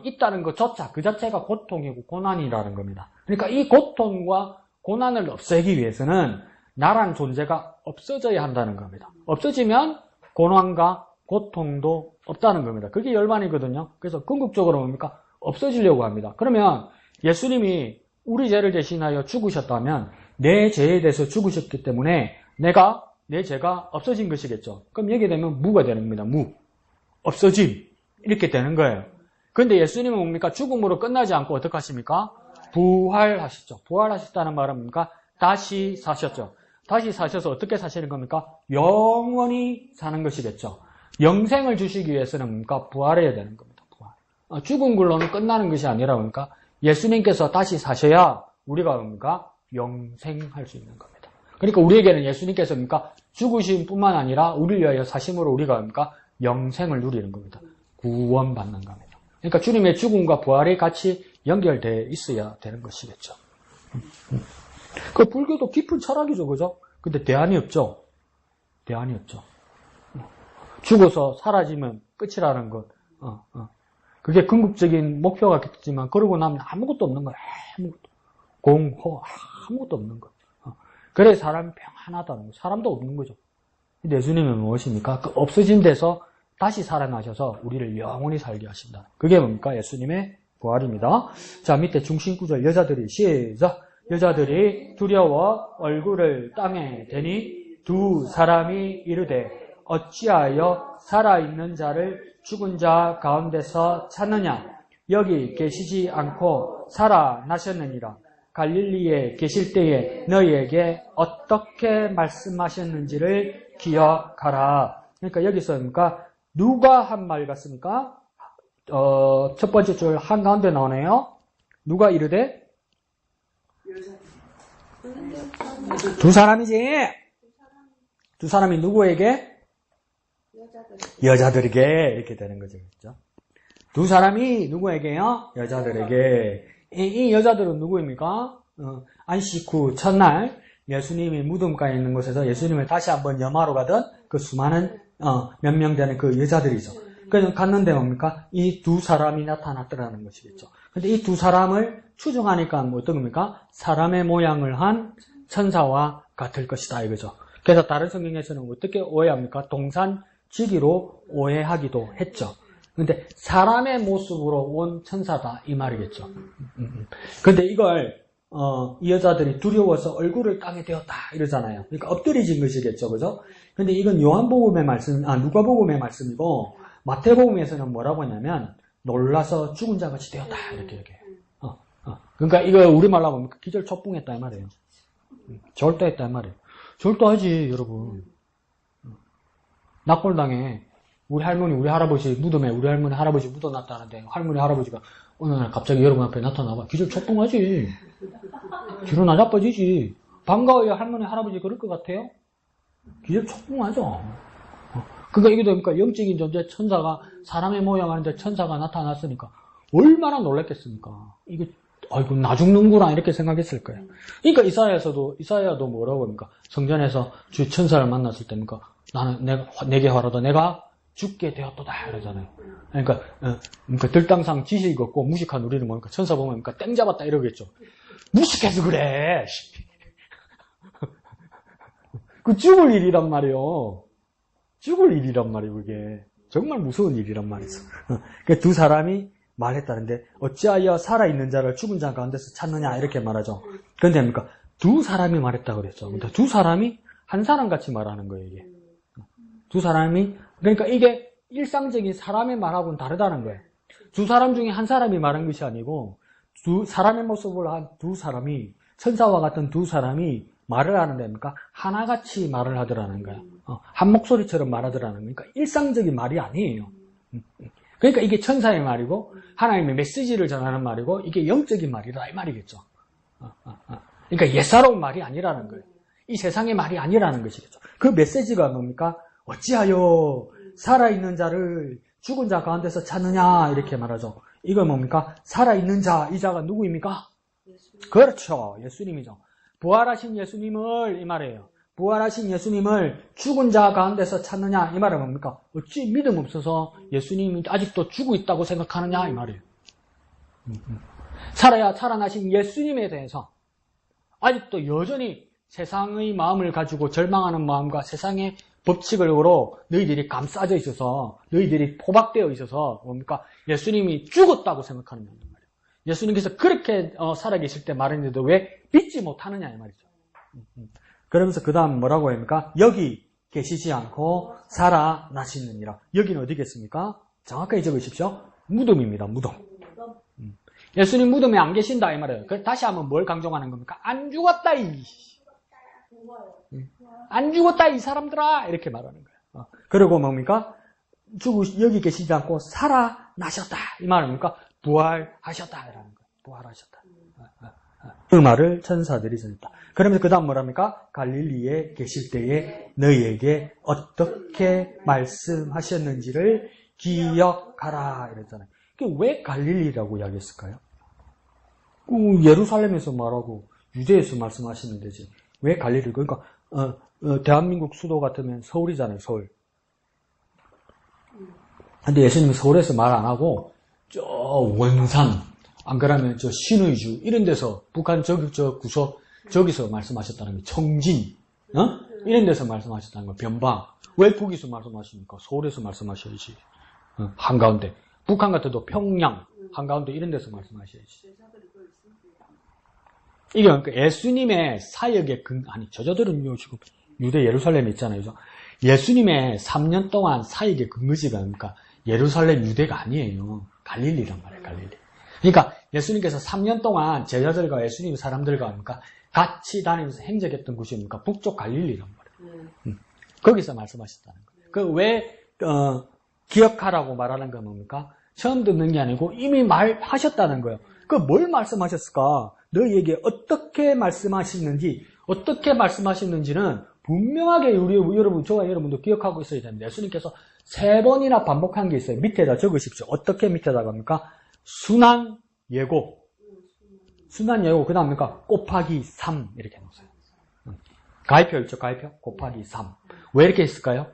있다는 것조차 그 자체가 고통이고 고난이라는 겁니다. 그러니까 이 고통과 고난을 없애기 위해서는 나란 존재가 없어져야 한다는 겁니다. 없어지면 고난과 고통도 없다는 겁니다. 그게 열반이거든요. 그래서 궁극적으로 뭡니까? 없어지려고 합니다. 그러면 예수님이 우리 죄를 대신하여 죽으셨다면 내 죄에 대해서 죽으셨기 때문에 내 죄가 없어진 것이겠죠. 그럼 여기에 되면 무가 되는 겁니다. 무. 없어짐. 이렇게 되는 거예요. 그런데 예수님은 뭡니까? 죽음으로 끝나지 않고 어떻게 하십니까? 부활하셨죠. 부활하셨다는 말은 뭡니까? 다시 사셨죠. 다시 사셔서 어떻게 사시는 겁니까? 영원히 사는 것이겠죠. 영생을 주시기 위해서는 뭡니까? 부활해야 되는 겁니다. 부활. 죽은 걸로는 끝나는 것이 아니라 뭡니까? 예수님께서 다시 사셔야 우리가 뭡니까? 영생할 수 있는 겁니다. 그러니까 우리에게는 예수님께서 뭡니까? 죽으심뿐만 아니라 우리를 위하여 사심으로 우리가 뭡니까? 영생을 누리는 겁니다. 구원받는 겁니다. 그러니까 주님의 죽음과 부활이 같이 연결되어 있어야 되는 것이겠죠. 그 불교도 깊은 철학이죠, 그죠? 근데 대안이 없죠. 대안이 없죠. 죽어서 사라지면 끝이라는 것. 그게 궁극적인 목표가 겠지만 그러고 나면 아무것도 없는 거예요. 아무것도. 공허, 아무것도 없는 거예요. 그래 사람이 평안하다는 거예요. 사람도 없는 거죠. 근데 예수님은 무엇입니까? 그 없어진 데서 다시 살아나셔서 우리를 영원히 살게 하신다. 그게 뭡니까? 예수님의 부활입니다. 자, 밑에 중심 구절 여자들이 시작. 여자들이 두려워 얼굴을 땅에 대니 두 사람이 이르되 어찌하여 살아있는 자를 죽은 자 가운데서 찾느냐? 여기 계시지 않고 살아나셨느니라. 갈릴리에 계실 때에 너희에게 어떻게 말씀하셨는지를 기억하라. 그러니까 여기서 뭡니까? 누가 한 말 같습니까? 첫 번째 줄 한가운데 나오네요. 누가 이르되? 두 사람이지. 두 사람이 누구에게? 여자들에게 이렇게 되는 거죠. 그렇죠? 두 사람이 누구에게요? 여자들에게. 이 여자들은 누구입니까? 안식 후 첫날 예수님이 무덤가에 있는 곳에서 예수님을 다시 한번 염하러 가던 그 수많은 몇 명 되는 그 여자들이죠. 그래서 갔는데 뭡니까? 이 두 사람이 나타났더라는 것이겠죠. 근데 이 두 사람을 추정하니까 뭐 어떤 겁니까? 사람의 모양을 한 천사와 같을 것이다 이거죠. 그래서 다른 성경에서는 어떻게 오해합니까? 동산지기로 오해하기도 했죠. 근데 사람의 모습으로 온 천사다 이 말이겠죠. 근데 이걸 이 여자들이 두려워서 얼굴을 땅에 대었다 이러잖아요. 그러니까 엎드리진 것이겠죠, 그죠? 근데 이건 요한복음의 말씀, 누가복음의 말씀이고 마태복음에서는 뭐라고 하냐면 놀라서 죽은 자 같이 되었다 이렇게 해요. 그러니까 이거 우리말로 하면 기절 촉붕했다 이 말이에요. 절도했다 이 말이에요. 절도하지 여러분. 납골당해. 우리 할머니, 우리 할아버지 무덤에 우리 할머니, 할아버지 묻어놨다는데 할머니, 할아버지가 어느 날 갑자기 여러분 앞에 나타나봐. 기절 촉봉하지. 기분 나자빠지지. 반가워요 할머니, 할아버지 그럴 것 같아요? 기절 촉봉하죠. 그러니까 이게 뭡니까? 영적인 존재 천사가 사람의 모양하는데 천사가 나타났으니까 얼마나 놀랐겠습니까? 이거 아이고 나 죽는구나 이렇게 생각했을 거예요. 그러니까 이사야도 뭐라고 합니까? 성전에서 주 천사를 만났을 때니까 나는 내게 화라도 내가 죽게 되었도다 이러잖아요. 그러니까 들당상 지식 없고 무식한 우리는 뭡니까? 천사 보면 뭡니까? 땡 잡았다 이러겠죠. 무식해서 그래. 그 죽을 일이란 말이요. 죽을 일이란 말이에요. 그게 정말 무서운 일이란 말이죠. 그 두 사람이 말했다는데 어찌하여 살아있는 자를 죽은 자 가운데서 찾느냐 이렇게 말하죠. 그런데 뭡니까? 두 사람이 말했다 그랬죠. 근데 두 사람이 한 사람 같이 말하는 거예요. 이게 두 사람이 그러니까 이게 일상적인 사람의 말하고는 다르다는 거예요. 두 사람 중에 한 사람이 말한 것이 아니고 두 사람의 모습을 한 두 사람이 천사와 같은 두 사람이 말을 하는 데니까 하나같이 말을 하더라는 거예요. 한 목소리처럼 말하더라는 거니까 일상적인 말이 아니에요. 그러니까 이게 천사의 말이고 하나님의 메시지를 전하는 말이고 이게 영적인 말이다 이 말이겠죠. 그러니까 옛사로운 말이 아니라는 거예요. 이 세상의 말이 아니라는 것이겠죠. 그 메시지가 뭡니까? 어찌하여 살아있는 자를 죽은 자 가운데서 찾느냐 이렇게 말하죠. 이건 뭡니까? 살아있는 자, 이 자가 누구입니까? 그렇죠. 예수님이죠. 부활하신 예수님을 이 말이에요. 부활하신 예수님을 죽은 자 가운데서 찾느냐 이 말은 뭡니까? 어찌 믿음 없어서 예수님이 아직도 죽고 있다고 생각하느냐 이 말이에요. 살아나신 예수님에 대해서 아직도 여전히 세상의 마음을 가지고 절망하는 마음과 세상의 법칙으로 너희들이 감싸져 있어서 너희들이 포박되어 있어서 뭡니까? 예수님이 죽었다고 생각하는 거예요. 예수님께서 그렇게 살아계실 때 말했는데도 왜 믿지 못하느냐 이 말이죠. 그러면서 그 다음 뭐라고 합니까? 여기 계시지 않고 살아나시느니라. 여기는 어디겠습니까? 정확하게 적으십시오. 무덤입니다. 무덤. 예수님 무덤에 안 계신다 이 말이에요. 다시 한번 뭘 강조하는 겁니까? 안 죽었다 안 죽었다 이 사람들아 이렇게 말하는 거예요. 그리고 뭡니까? 여기 계시지 않고 살아나셨다 이 말입니까? 부활하셨다라는 거예요. 부활하셨다. 그 말을 천사들이 전했다. 그러면서 그 다음 뭐랍니까? 갈릴리에 계실 때에 너희에게 어떻게 말씀하셨는지를 기억하라 이랬잖아요. 왜 갈릴리라고 이야기했을까요? 예루살렘에서 말하고 유대에서 말씀하시면 되지. 왜 갈릴리? 그러니까 대한민국 수도 같으면 서울이잖아요. 서울. 근데 예수님이 서울에서 말 안 하고 저 원산 안 그러면 저 신의주 이런 데서 북한 저 구석 저기서 말씀하셨다는 거예요. 청진 이런 데서 말씀하셨다는 거예요. 변방. 왜 북에서 말씀하십니까? 서울에서 말씀하셔야지. 한가운데. 북한 같아도 평양 한가운데 이런 데서 말씀하셔야지. 이게 그러니까 예수님의 사역의 저자들은요 지금 유대 예루살렘에 있잖아요. 예수님의 3년 동안 사역의 근거지가 그러니까 예루살렘 유대가 아니에요. 갈릴리란 말이에요. 갈릴리. 그러니까 예수님께서 3년 동안 제자들과 예수님 사람들과 그러니까 같이 다니면서 행적했던 곳이 뭡니까? 북쪽 갈릴리란 말이에요. 거기서 말씀하셨다는 거예요. 그 왜 기억하라고 말하는 건 뭡니까? 처음 듣는 게 아니고 이미 말하셨다는 거예요. 그 뭘 말씀하셨을까? 너희에게 어떻게 말씀하셨는지는 분명하게 저와 여러분도 기억하고 있어야 됩니다. 예수님께서 3번이나 반복한 게 있어요. 밑에다 적으십시오. 어떻게 밑에다 갑니까? 순한 예고. 순한 예고. 그 다음 뭡니까? 곱하기 3. 이렇게 해놓으세요. 가위표 있죠? 가위표? 곱하기 3. 왜 이렇게 했을까요?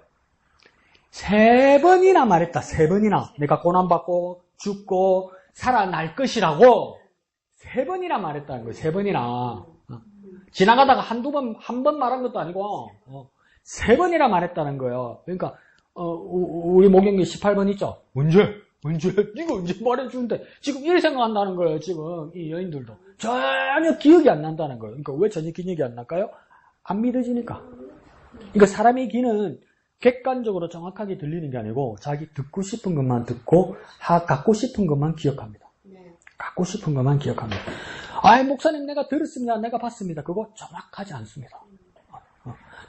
3번이나 말했다. 3번이나. 내가 고난받고 죽고 살아날 것이라고 3번이나 말했다는 거예요. 3번이나. 지나가다가 한 번 말한 것도 아니고 3번이나 말했다는 거예요. 그러니까 우리 목영기 18번 있죠? 언제? 이거 언제 말해주는데 지금 이렇게 생각한다는 거예요. 지금 이 여인들도 전혀 기억이 안 난다는 거예요. 그러니까 왜 전혀 기억이 안 날까요? 안 믿어지니까. 그러니까 사람의 귀는 객관적으로 정확하게 들리는 게 아니고 자기 듣고 싶은 것만 듣고 갖고 싶은 것만 기억합니다. 갖고 싶은 것만 기억합니다. 아이 목사님 내가 들었습니다. 내가 봤습니다. 그거 정확하지 않습니다.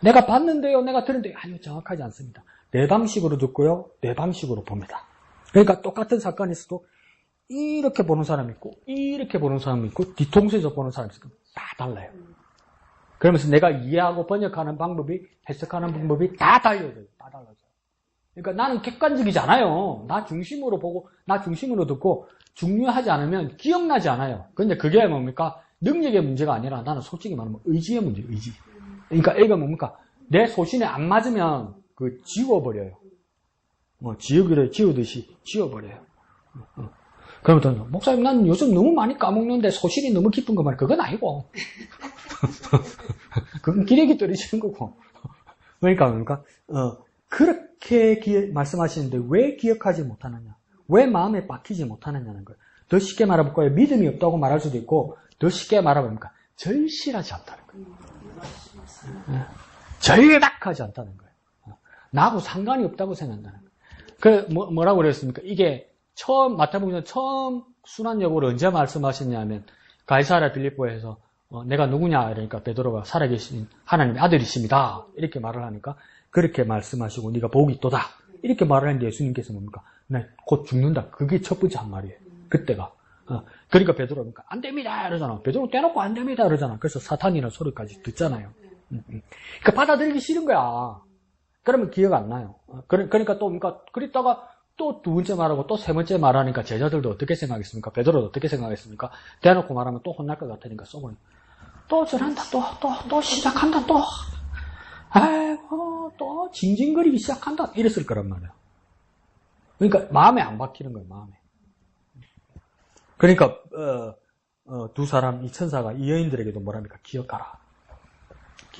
내가 봤는데요. 내가 들었는데요. 아니요. 정확하지 않습니다. 내 방식으로 듣고요. 내 방식으로 봅니다. 그러니까 똑같은 사건이 있어도 이렇게 보는 사람이 있고 이렇게 보는 사람이 있고 뒤통수에서 보는 사람이 있고 다 달라요. 그러면서 내가 이해하고 번역하는 방법이 해석하는 방법이 다 달라져요. 다 달라져요. 그러니까 나는 객관적이지 않아요. 나 중심으로 보고 나 중심으로 듣고 중요하지 않으면 기억나지 않아요. 근데 그게 뭡니까? 능력의 문제가 아니라 나는 솔직히 말하면 의지의 문제예요. 의지. 그러니까 이거 뭡니까? 내 소신에 안 맞으면 지워버려요. 지우듯이 지워버려요. 그러면 목사님 난 요즘 너무 많이 까먹는데 소신이 너무 깊은 거 말이야. 그건 아니고. 그건 기력이 떨어지는 거고. 그러니까 그렇게 말씀하시는데 왜 기억하지 못하느냐? 왜 마음에 박히지 못하느냐는 거예요. 더 쉽게 말해볼까요? 믿음이 없다고 말할 수도 있고 더 쉽게 말해보니까 절실하지 않다는 거예요. 절박하지 않다는 거예요. 나하고 상관이 없다고 생각한다는 거예요. 뭐라고 그랬습니까? 이게 마태복음 처음 순한 여고를 언제 말씀하셨냐면 가이사랴 빌립보에서 내가 누구냐 이러니까 베드로가 살아계신 하나님의 아들이십니다. 이렇게 말을 하니까 그렇게 말씀하시고 네가 복이 있도다. 이렇게 말을 했는데 예수님께서 뭡니까? 나 곧 죽는다. 그게 첫 번째 한 말이에요. 그때가. 그러니까 베드로가 안 됩니다 이러잖아. 베드로 떼놓고 안 됩니다 이러잖아. 그래서 사탄이라는 소리까지 듣잖아요. 그러니까 받아들이기 싫은 거야. 그러면 기억 안 나요. 그러니까 또 그랬다가 또 두 번째 말하고 또 세 번째 말하니까 제자들도 어떻게 생각했습니까? 베드로도 어떻게 생각했습니까? 대놓고 말하면 또 혼날 것 같으니까 쏘고 또 저런다 또 시작한다 또 아이고 또 징징거리기 시작한다 이랬을 거란 말이에요. 그러니까 마음에 안 박히는 거예요. 마음에. 그러니까 두 사람 이 천사가 이 여인들에게도 뭐랍니까? 기억하라.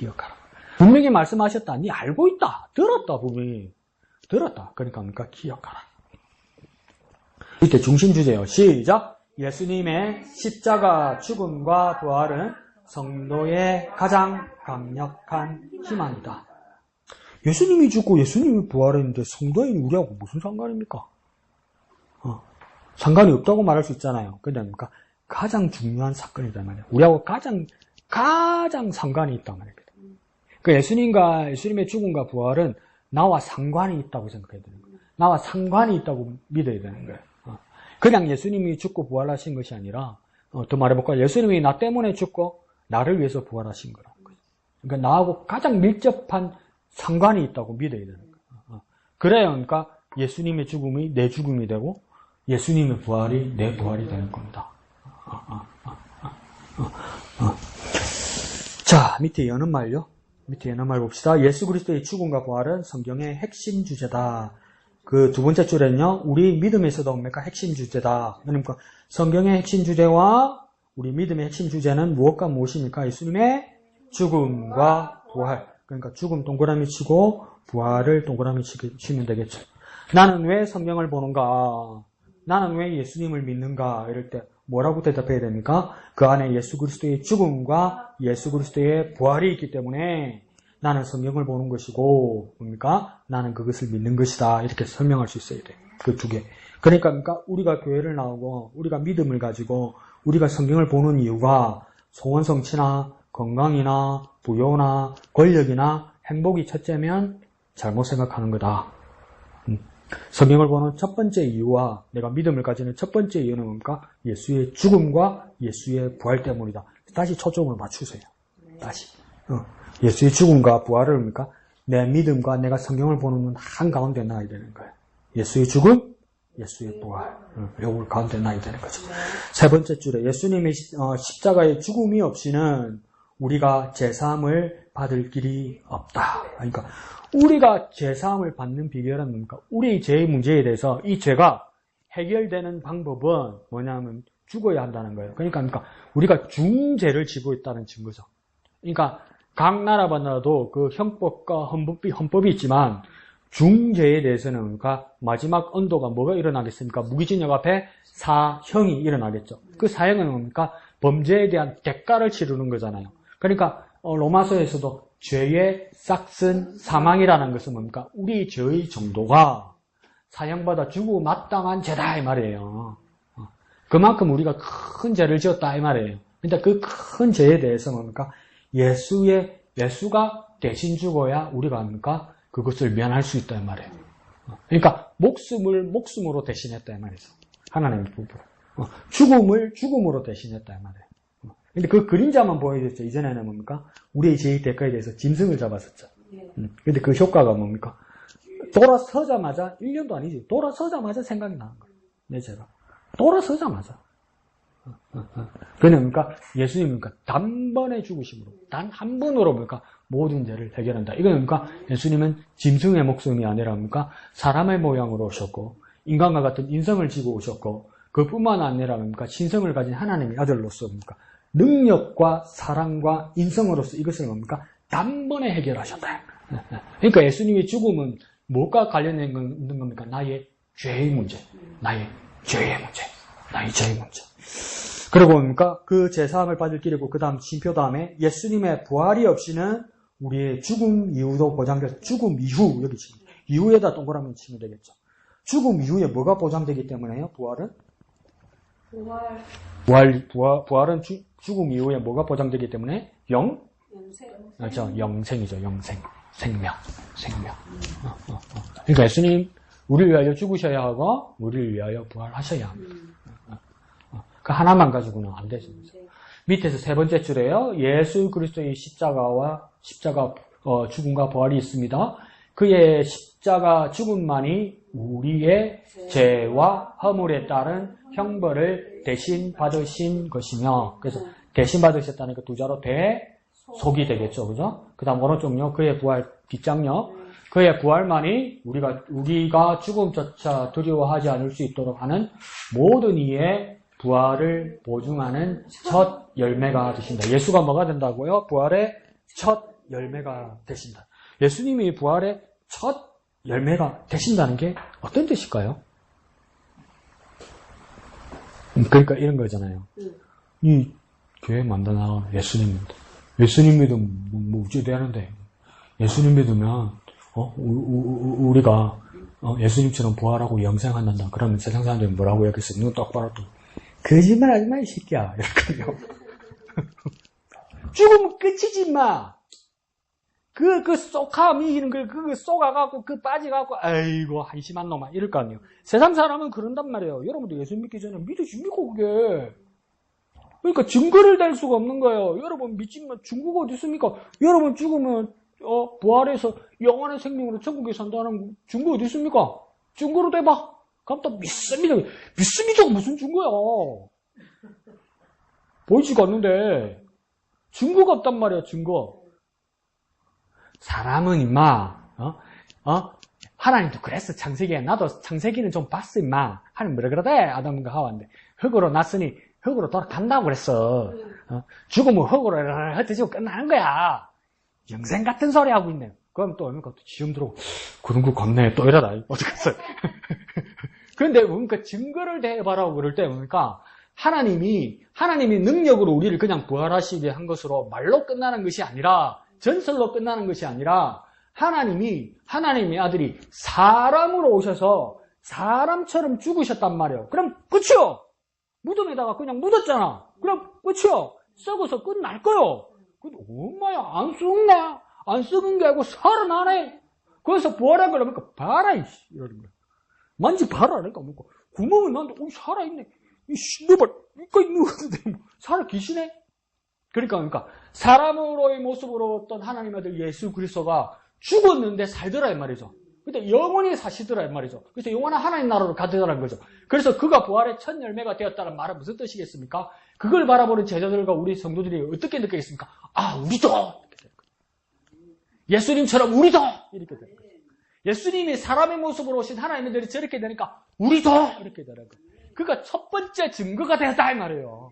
기억하라. 분명히 말씀하셨다. 니 알고 있다. 들었다. 분명히. 들었다. 그러니까 뭡니까? 기억하라. 이때 중심주제요. 시작. 예수님의 십자가 죽음과 부활은 성도의 가장 강력한 희망이다. 예수님이 죽고 예수님이 부활했는데 성도인 우리하고 무슨 상관입니까? 상관이 없다고 말할 수 있잖아요. 근데 뭡니까? 가장 중요한 사건이다 말이에요. 우리하고 가장 상관이 있단 말입니다. 그 예수님의 죽음과 부활은 나와 상관이 있다고 생각해야 되는 거예요. 나와 상관이 있다고 믿어야 되는 거예요. 그냥 예수님이 죽고 부활하신 것이 아니라, 더 말해볼까요? 예수님이 나 때문에 죽고 나를 위해서 부활하신 거라는 거예요. 그러니까 나하고 가장 밀접한 상관이 있다고 믿어야 되는 거예요. 그래야 그러니까 예수님의 죽음이 내 죽음이 되고 예수님의 부활이 내 부활이 되는 겁니다. 자, 밑에 여는 말요. 밑에 여는 말 봅시다. 예수 그리스도의 죽음과 부활은 성경의 핵심 주제다. 그 두 번째 줄에는요, 우리 믿음에서도 뭡니까? 핵심 주제다. 그러니까 성경의 핵심 주제와 우리 믿음의 핵심 주제는 무엇과 무엇입니까? 예수님의 죽음과 부활. 그러니까 죽음 동그라미 치고 부활을 동그라미 치면 되겠죠. 나는 왜 성경을 보는가? 나는 왜 예수님을 믿는가? 이럴 때 뭐라고 대답해야 됩니까? 그 안에 예수 그리스도의 죽음과 예수 그리스도의 부활이 있기 때문에 나는 성경을 보는 것이고, 뭡니까? 나는 그것을 믿는 것이다. 이렇게 설명할 수 있어야 돼요. 그 두 개. 그러니까 우리가 교회를 나오고, 우리가 믿음을 가지고, 우리가 성경을 보는 이유가 소원성취나 건강이나 부여나 권력이나 행복이 첫째면 잘못 생각하는 거다. 성경을 보는 첫 번째 이유와 내가 믿음을 가지는 첫 번째 이유는 뭡니까? 예수의 죽음과 예수의 부활 때문이다. 다시 초점을 맞추세요. 다시. 예수의 죽음과 부활을 뭡니까? 내 믿음과 내가 성경을 보는 눈 한가운데 놔야 되는 거예요. 예수의 죽음, 예수의 부활. 요걸 가운데 놔야 되는 거죠. 세 번째 줄에 예수님의 십자가의 죽음이 없이는 우리가 제사함을 받을 길이 없다. 그러니까 우리가 제사함을 받는 비결은 뭡니까? 우리 죄의 문제에 대해서 이 죄가 해결되는 방법은 뭐냐면 죽어야 한다는 거예요. 그러니까 우리가 중죄를 지고 있다는 증거죠. 그러니까 각 나라마다도 그 형법과 헌법이 있지만 중죄에 대해서는 그러니까 마지막 언도가 뭐가 일어나겠습니까? 무기징역 앞에 사형이 일어나겠죠. 그 사형은 뭡니까? 범죄에 대한 대가를 치르는 거잖아요. 그러니까 로마서에서도 죄의 싹슨 사망이라는 것은 뭡니까? 우리 죄의 정도가 사형받아 죽고 마땅한 죄다 이 말이에요. 그만큼 우리가 큰 죄를 지었다 이 말이에요. 그러니까 그 큰 죄에 대해서 뭡니까? 예수가 대신 죽어야 우리가 뭡니까? 그것을 면할 수 있다 이 말이에요. 그러니까 목숨으로 대신했다 이 말이죠. 하나님의 부부. 죽음을 죽음으로 대신했다 이 말이에요. 근데 그 그림자만 보여줬죠. 이전에는 뭡니까? 우리의 죄의 대가에 대해서 짐승을 잡았었죠. 근데 그 효과가 뭡니까? 돌아서자마자, 1년도 아니지. 돌아서자마자 생각이 나는 거예요. 내 죄가. 돌아서자마자. 그러니까 예수님은 단번에 죽으심으로, 단 한 번으로 뭡니까? 모든 죄를 해결한다. 이건 뭡니까? 예수님은 짐승의 목숨이 아니라 뭡니까? 사람의 모양으로 오셨고, 인간과 같은 인성을 지고 오셨고, 그뿐만 아니라 뭡니까? 신성을 가진 하나님의 아들로서 뭡니까? 능력과 사랑과 인성으로서 이것을 뭡니까? 단번에 해결하셨다. 그러니까 예수님의 죽음은 뭐가 관련된 있는 겁니까? 나의 죄의 문제. 나의 죄의 문제. 나의 죄의 문제. 그리고 뭡니까? 그 제사함을 받을 길이고, 그 다음 쉼표 다음에 예수님의 부활이 없이는 우리의 죽음 이후도 보장돼서, 죽음 이후, 여기 지금, 이후에다 동그라미 치면 되겠죠. 죽음 이후에 뭐가 보장되기 때문에요? 부활은? 부활은 죽음 이후에 뭐가 보장되기 때문에? 그렇죠. 영생이죠. 영생. 생명. 그러니까 예수님, 우리를 위하여 죽으셔야 하고, 우리를 위하여 부활하셔야 합니다. 그 하나만 가지고는 안 되죠. 밑에서 세 번째 줄에요. 예수 그리스도의 십자가 죽음과 부활이 있습니다. 그의 십자가 죽음만이 우리의 죄와 허물에 따른 형벌을 대신 받으신 것이며, 그래서 대신 받으셨다는 그 두 자로 대속이 되겠죠. 그죠? 그 다음 오른쪽요. 그의 부활 뒷장요. 그의 부활만이 우리가 죽음조차 두려워하지 않을 수 있도록 하는 모든 이의 부활을 보증하는 첫 열매가 되신다. 예수가 뭐가 된다고요? 부활의 첫 열매가 되신다. 예수님이 부활의 첫 열매가 되신다는 게 어떤 뜻일까요? 그러니까 이런 거잖아요. 이 교회 만드나 예수님입니다. 예수님 믿으면 뭐 어찌 되는데 예수님 믿으면 우리가 예수님처럼 부활하고 영생한다. 그러면 세상 사람들이 뭐라고 여기서 눈 똑바로 또 거짓말하지 마 이 새끼야 이렇게요. 죽으면 끝이지 마. 그 쏙함이 이런 걸 그거 쏙아갖고 그 빠져갖고 아이고 한심한 놈아 이럴 거 아니에요. 세상 사람은 그런단 말이에요. 여러분들 예수 믿기 전에 믿으십니까 그게? 그러니까 증거를 댈 수가 없는 거예요. 여러분 믿지만 증거가 어디 있습니까? 여러분 죽으면 부활해서 영원한 생명으로 천국에 산다는 증거 어디 있습니까? 증거로 대봐. 그럼 또 믿습니다. 믿습니다가 무슨 증거야? 보이지가 않는데 증거가 없단 말이야. 증거. 사람은 임마 하나님도 그랬어. 창세기에 나도 창세기는 좀 봤어 임마. 하나님 뭐라 그러대? 아담과 하와인데 흙으로 났으니 흙으로 돌아간다고 그랬어. 죽으면 흙으로 흩어지고 끝나는 거야. 영생 같은 소리 하고 있네. 그럼 또 얼마나 또 지금 들어오고 그런 거 같네. 또 이러다 어떡했어. 그런데 그러니까 증거를 대봐라고 그럴 때 보니까 하나님이 능력으로 우리를 그냥 부활하시게 한 것으로 말로 끝나는 것이 아니라 전설로 끝나는 것이 아니라 하나님의 아들이 사람으로 오셔서 사람처럼 죽으셨단 말이에요. 그럼 끝이요. 무덤에다가 그냥 묻었잖아. 그럼 끝이요. 썩어서 끝날 거요. 근데 엄마야 안 썩네. 안 썩은 게 아니고 살아나네. 그래서 부활한 거라니까 봐라 이씨 이러는 거야. 만지 봐라 그러니까 뭔가 구멍은 난데 살아있네. 이씨 너 봐. 이거 있는 건데 살아 계시네. 그러니까 사람으로의 모습으로 어떤 하나님 아들 예수 그리스도가 죽었는데 살더라 이 말이죠. 근데 영원히 사시더라 이 말이죠. 그래서 영원한 하나님 나라로 가더라는 거죠. 그래서 그가 부활의 첫 열매가 되었다는 말은 무슨 뜻이겠습니까? 그걸 바라보는 제자들과 우리 성도들이 어떻게 느끼겠습니까? 아 우리도 예수님처럼 우리도 이렇게 되는 거예요. 예수님이 사람의 모습으로 오신 하나님들이 저렇게 되니까 우리도 이렇게 되는 거예요. 그가 첫 번째 증거가 되었다 이 말이에요.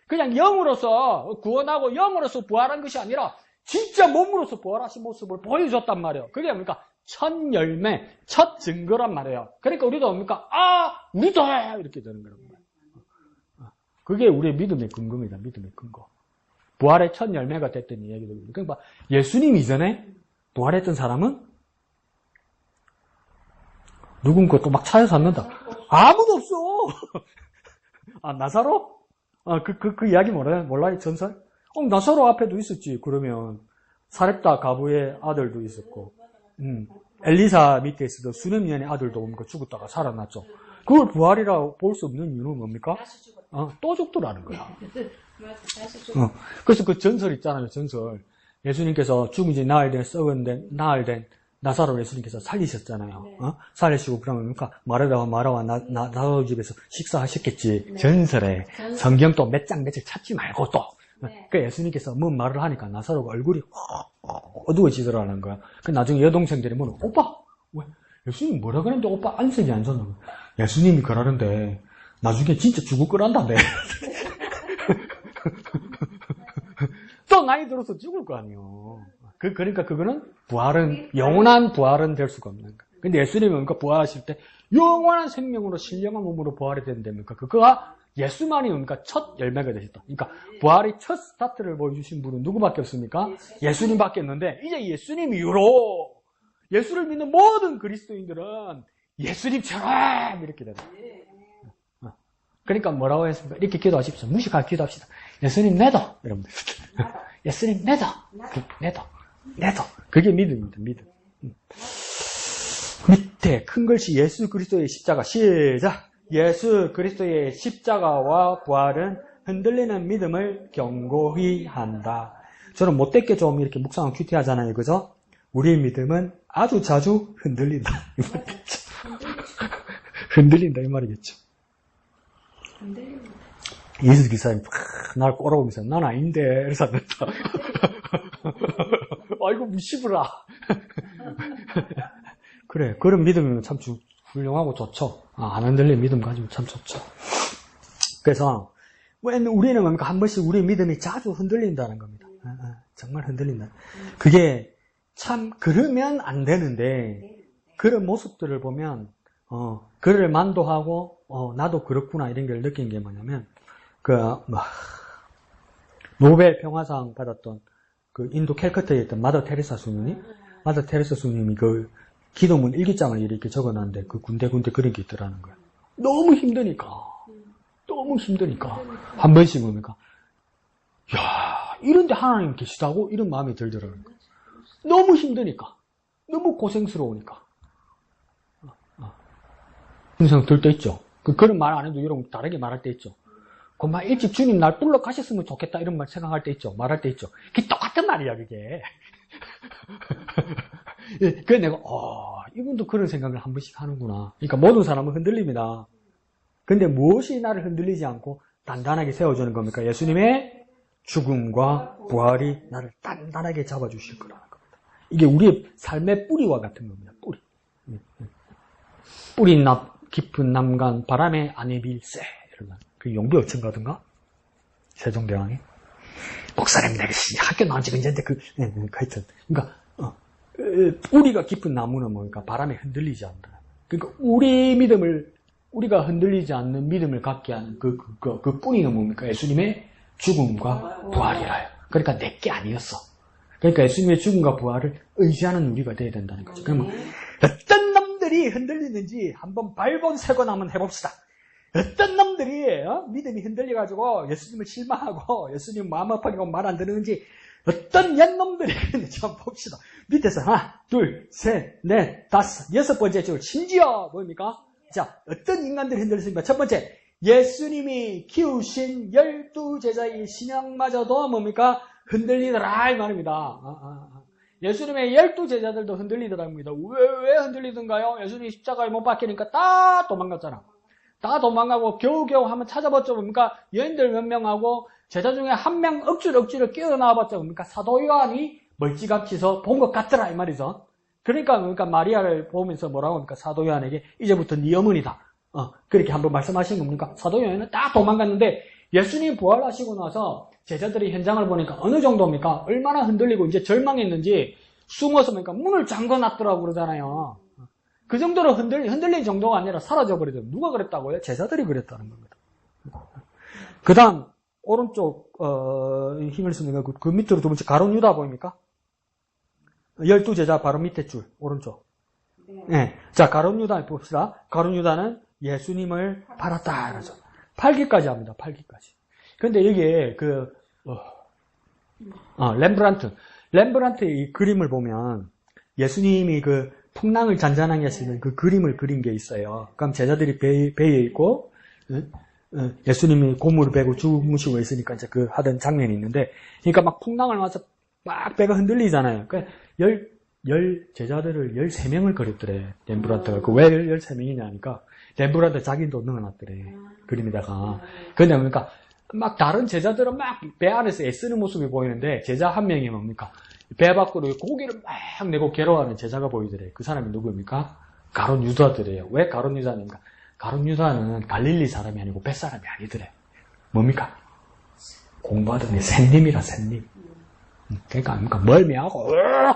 그냥 영으로서 구원하고 영으로서 부활한 것이 아니라 진짜 몸으로서 부활하신 모습을 보여줬단 말이에요. 그게 뭡니까? 첫 열매, 첫 증거란 말이에요. 그러니까 우리도 뭡니까? 아, 우리도 이렇게 되는 거란 말이에요. 그게 우리의 믿음의 근거입니다. 믿음의 근거. 부활의 첫 열매가 됐던 이야기들. 그러니까 예수님 이전에 부활했던 사람은 누군 것도 막 찾아서 찾는다. 아무도 없어. 아, 나사로? 그 이야기 몰라요? 전설? 나사로 앞에도 있었지. 그러면 사렙다 가부의 아들도 있었고, 엘리사 밑에서도 수렴년의 아들도 뭡니까? 죽었다가 살아났죠. 그걸 부활이라고 볼 수 없는 이유는 뭡니까? 또 죽더라는 거야. 그래서 그 전설 있잖아요. 전설. 예수님께서 죽은 지 나흘 된 나사로 예수님께서 살리셨잖아요. 살리시고 그러면 뭡니까? 마르다와 나사로 집에서 식사하셨겠지. 전설에 성경 또 몇 장 며칠 찾지 말고 또. 그 예수님께서 뭔 말을 하니까 나사로가 얼굴이 어두워지더라는 거야. 그 나중에 여동생들이 뭐는 오빠 왜 예수님 뭐라 그랬는데 오빠 안쓰지 안 섰나? 예수님이 그러는데 나중에 진짜 죽을 거란다며. 또 나이 들어서 죽을 거 아니에요. 그러니까 그거는 부활은 영원한 부활은 될 수가 없는 거야. 근데 예수님은 그러니까 부활하실 때 영원한 생명으로 신령한 몸으로 부활이 된다니까 그거가 예수만이 뭡니까? 첫 열매가 되셨다. 그러니까 부활의 첫 스타트를 보여주신 분은 누구밖에 없습니까? 예수님밖에 없는데 이제 예수님 이후로 예수를 믿는 모든 그리스도인들은 예수님처럼 이렇게 된다. 그러니까 뭐라고 했습니까? 이렇게 기도하십시오. 무식하게 기도합시다. 예수님 내도 여러분들. 예수님 내도. 그게 믿음입니다. 믿음. 밑에 큰 글씨 예수 그리스도의 십자가 시작. 예수 그리스도의 십자가와 부활은 흔들리는 믿음을 견고히 한다. 저는 못되게 좀 이렇게 묵상을 큐티하잖아요. 그죠? 우리의 믿음은 아주 자주 흔들린다. 이 말이겠죠. 흔들린다. 이 말이겠죠. 예수 기사님 날 꼬라보면서 난 아닌데 이래서 안 된다. 아이고 무시부라. 그래 그런 믿음이면 참 훌륭하고 좋죠. 안 흔들린 믿음 가지고 참 좋죠. 그래서 우리는 뭡니까? 한 번씩 우리의 믿음이 자주 흔들린다는 겁니다. 정말 흔들린다. 그게 참 그러면 안 되는데 그런 모습들을 보면 그를 만도하고 나도 그렇구나 이런 걸 느낀 게 뭐냐면 노벨 평화상 받았던 그 인도 캘커타에 있던 마더 테레사 수녀님이 그 기도문 일기장을 이렇게 적어놨는데 그 군데군데 그런 게 있더라는 거예요. 너무 힘드니까 한 번씩 뭡니까? 야, 이런데 하나님 계시다고 이런 마음이 들더라는 거예요. 너무 힘드니까, 너무 고생스러우니까. 그런 생각 들 때 있죠. 그런 말 안 해도 여러분 다르게 말할 때 있죠. 그만 일찍 주님 날 불러 가셨으면 좋겠다 이런 말 생각할 때 있죠. 말할 때 있죠. 그게 똑같은 말이야 그게. 그래서 내가 이분도 그런 생각을 한 번씩 하는구나. 그러니까 모든 사람은 흔들립니다. 근데 무엇이 나를 흔들리지 않고 단단하게 세워주는 겁니까? 예수님의 죽음과 부활이 나를 단단하게 잡아주실 거라는 겁니다. 이게 우리의 삶의 뿌리와 같은 겁니다. 뿌리 깊은 남간 바람에 안에 빌세. 그 용비 어천가든가? 세종대왕이? 목사님, 내가 학교 나온 지가 이제인데 하여튼. 그러니까, 뿌리가 깊은 나무는 뭡니까? 바람에 흔들리지 않는다. 그러니까, 우리가 흔들리지 않는 믿음을 갖게 하는 그 뿌리는 뭡니까? 예수님의 죽음과 부활이라요. 그러니까 내게 아니었어. 그러니까 예수님의 죽음과 부활을 의지하는 우리가 돼야 된다는 거죠. 그러면 어떤 놈들이 흔들리는지 한번 발본색원 한번 해봅시다. 어떤 놈들이 믿음이 흔들려가지고 예수님을 실망하고 예수님 마음 아파하고 말 안 듣는지 어떤 옛놈들이 그런지 한번 봅시다. 밑에서 하나, 둘, 셋, 넷, 다섯, 여섯 번째 줄 심지어 뭡니까? 자, 어떤 인간들이 흔들렸습니까? 첫 번째, 예수님이 키우신 12제자의 신앙마저도 뭡니까? 흔들리더라 이 말입니다. 예수님의 12제자들도 흔들리더랍니다. 왜 흔들리던가요? 예수님이 십자가에 못 박히니까 다 도망갔잖아. 다 도망가고 겨우겨우 한번 찾아봤죠. 뭡니까? 여인들 몇 명하고 제자 중에 한 명 억지로 끼어나와봤죠. 뭡니까? 사도 요한이 멀찌감치서 본 것 같더라 이 말이죠. 그러니까 마리아를 보면서 뭐라고 합니까? 사도 요한에게 이제부터 네 어머니다. 그렇게 한번 말씀하신 겁니까? 사도 요한은 다 도망갔는데 예수님 부활하시고 나서 제자들이 현장을 보니까 어느 정도입니까? 얼마나 흔들리고 이제 절망했는지 숨어서 뭡니까? 문을 잠궈놨더라고 그러잖아요. 그 정도로 흔들린 정도가 아니라 사라져버리죠. 누가 그랬다고요? 제자들이 그랬다는 겁니다. 그 다음 오른쪽 힘을 쓰는 그 밑으로 두 번째 가룟 유다 보입니까? 12제자 바로 밑에 줄 오른쪽. 네. 자, 가룟 유다 봅시다. 가룟 유다는 예수님을 팔았다 그러죠. 팔기까지 합니다. 팔기까지. 근데 여기에 렘브란트의 이 그림을 보면 예수님이 그 풍랑을 잔잔하게 하시는 그 그림을 그린 게 있어요. 그럼 제자들이 배에 있고 예수님이 고무를 베고 주무시고 있으니까 이제 그 하던 장면이 있는데, 그러니까 막 풍랑을 맞아 막 배가 흔들리잖아요. 그러니까 제자들을 13명을 그렸더래, 렘브란트가. 그 왜 13명이냐 하니까, 렘브란트 자기도 넣어놨더래, 그림에다가. 근데 뭡니까? 막 다른 제자들은 막 배 안에서 애쓰는 모습이 보이는데, 제자 한 명이 뭡니까? 배 밖으로 고기를 막 내고 괴로워하는 제자가 보이더래. 그 사람이 누구입니까? 가룟 유다더래요. 왜 가룟 유다입니까? 가룟 유다는 갈릴리 사람이 아니고 뱃사람이 아니더래. 뭡니까? 공부하던 게 샌님이라, 샌님. 그러니까 멀미하고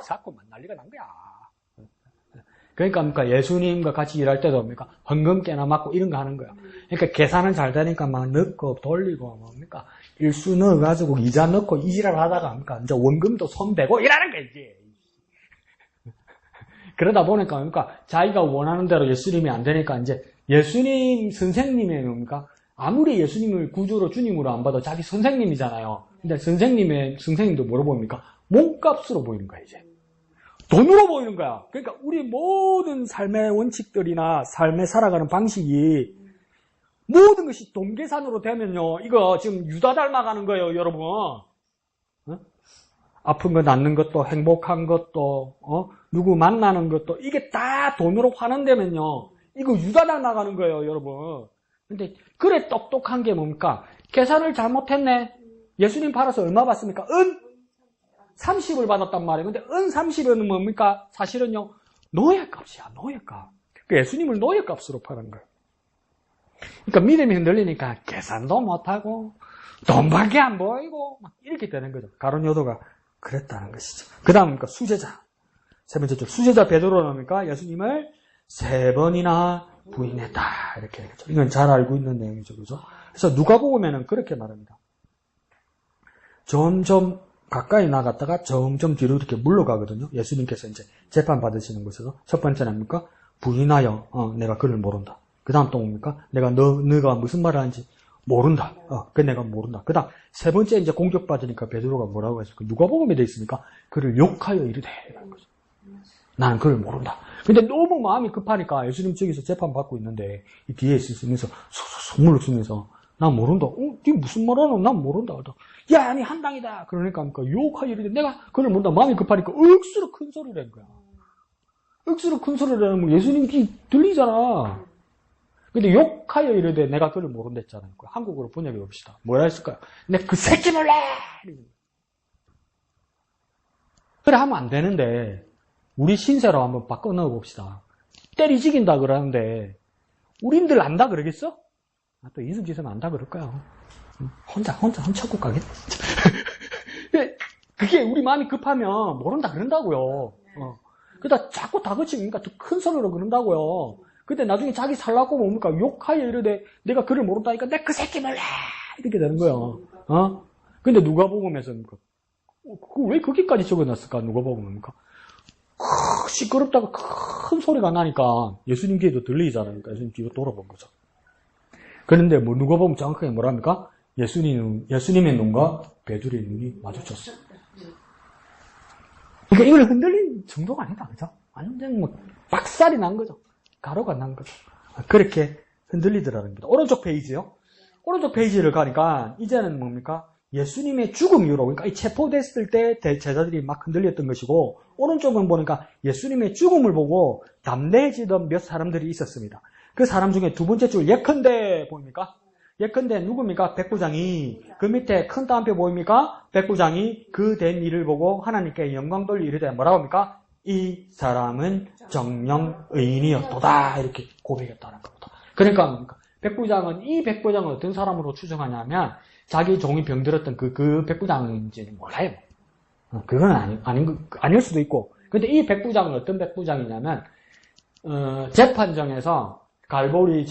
자꾸만 난리가 난 거야. 그러니까 예수님과 같이 일할 때도 뭡니까? 헌금 깨나 맞고 이런 거 하는 거야. 그러니까 계산은 잘 되니까 막 넣고 돌리고 뭡니까? 일수 넣어가지고 이자 넣고 이지랄 하다가 뭡니까? 이제 원금도 손대고 이러는 거지. 그러다 보니까 뭡니까? 자기가 원하는 대로 예수님이 안 되니까 이제 예수님 선생님의 뭡니까? 아무리 예수님을 구주로 주님으로 안 봐도 자기 선생님이잖아요. 근데 선생님도 뭐로 보입니까? 몸값으로 보이는 거야, 이제. 돈으로 보이는 거야. 그러니까 우리 모든 삶의 원칙들이나 삶에 살아가는 방식이 모든 것이 돈 계산으로 되면요, 이거 지금 유다 닮아가는 거예요, 여러분. 아픈 거 낫는 것도, 행복한 것도, 누구 만나는 것도, 이게 다 돈으로 환원되면요, 이거 유다 닮아가는 거예요, 여러분. 근데 그래 똑똑한 게 뭡니까? 계산을 잘못했네. 예수님 팔아서 얼마 받습니까? 은 30을 받았단 말이에요. 근데 은 30은 뭡니까? 사실은요, 노예값이야, 노예값. 예수님을 노예값으로 파는 거예요. 그러니까 믿음이 흔들리니까 계산도 못하고 돈밖에 안 보이고 막 이렇게 되는 거죠. 가룟 유다가 그랬다는 것이죠. 그 다음 뭡니까? 수제자. 세 번째 줄. 수제자 베드로는 뭡니까? 예수님을 3번이나 부인했다. 이렇게 얘기죠. 이건 잘 알고 있는 내용이죠. 그죠? 그래서 누가복음에는 그렇게 말합니다. 점점 가까이 나갔다가 점점 뒤로 이렇게 물러가거든요. 예수님께서 이제 재판 받으시는 곳에서. 첫 번째는 뭡니까? 부인하여, 내가 그를 모른다. 그 다음 또 뭡니까? 너가 무슨 말을 하는지 모른다. 그 내가 모른다. 그 다음, 세 번째 이제 공격받으니까 베드로가 뭐라고 했을까? 누가복음에 되어 있으니까 그를 욕하여 이르되. 라는 거죠. 나는 그를 모른다. 근데 너무 마음이 급하니까 예수님 저기서 재판받고 있는데, 이 뒤에 있으면서 손물을 쓰면서, 난 모른다. 니 무슨 말 하노? 난 모른다. 야, 니 한당이다. 그러니까 욕하여 이르되 내가 그를 모른다. 마음이 급하니까 억수로 큰 소리를 한 거야. 억수로 큰 소리를 하면 예수님 귀 들리잖아. 근데 욕하여 이르되 내가 그를 모른다 했잖아요. 한국어로 번역해 봅시다. 뭐라 했을까요? 내 그 새끼 몰래! 그래 하면 안 되는데 우리 신세로 한번 바꿔 넣어 봅시다. 때리 죽인다 그러는데 우리들 안다 그러겠어? 또 이승기 선은 안다 그럴 거야. 혼자 훔쳐고 가겠네. 그게 우리 마음이 급하면 모른다 그런다고요. 그러다 자꾸 다그치니까 더 큰 소리로 그런다고요. 근데 나중에 자기 살라고 뭡니까? 욕하여 이르되 내가 그를 모른다니까 내 그 새끼 몰래! 이렇게 되는 거예요. 근데 누가복음에서 왜 거기까지 적어놨을까? 누가복음입니까? 시끄럽다가 큰 소리가 나니까 예수님 귀에도 들리잖아요. 그러니까 예수님 뒤로 돌아본 거죠. 그런데 누가복음 정확하게 뭐랍니까? 예수님의 눈과 베드로의 눈이 마주쳤어요. 그러니까 이걸 흔들린 정도가 아니다. 그죠? 완전 박살이 난 거죠. 가루가 난 거죠. 그렇게 흔들리더라는 겁니다. 오른쪽 페이지요. 오른쪽 페이지를 가니까 이제는 뭡니까? 예수님의 죽음 이후로, 그러니까 이 체포됐을 때 제자들이 막 흔들렸던 것이고, 오른쪽은 보니까 예수님의 죽음을 보고 담대해지던 몇 사람들이 있었습니다. 그 사람 중에 두 번째 줄 예컨대 보입니까? 예컨대 누굽니까? 백부장이 그 밑에 큰 따옴표 보입니까? 백부장이 그 된 일을 보고 하나님께 영광 돌리 이르되 뭐라고 합니까? 이 사람은 정령 의인이었도다 이렇게 고백했다는 겁니다. 그러니까 백부장은 이 백부장은 어떤 사람으로 추정하냐면 자기 종이 병들었던 그 백부장인지는 몰라요. 그건 아닐 수도 있고. 근데 이 백부장은 어떤 백부장이냐면 재판정에서 갈보리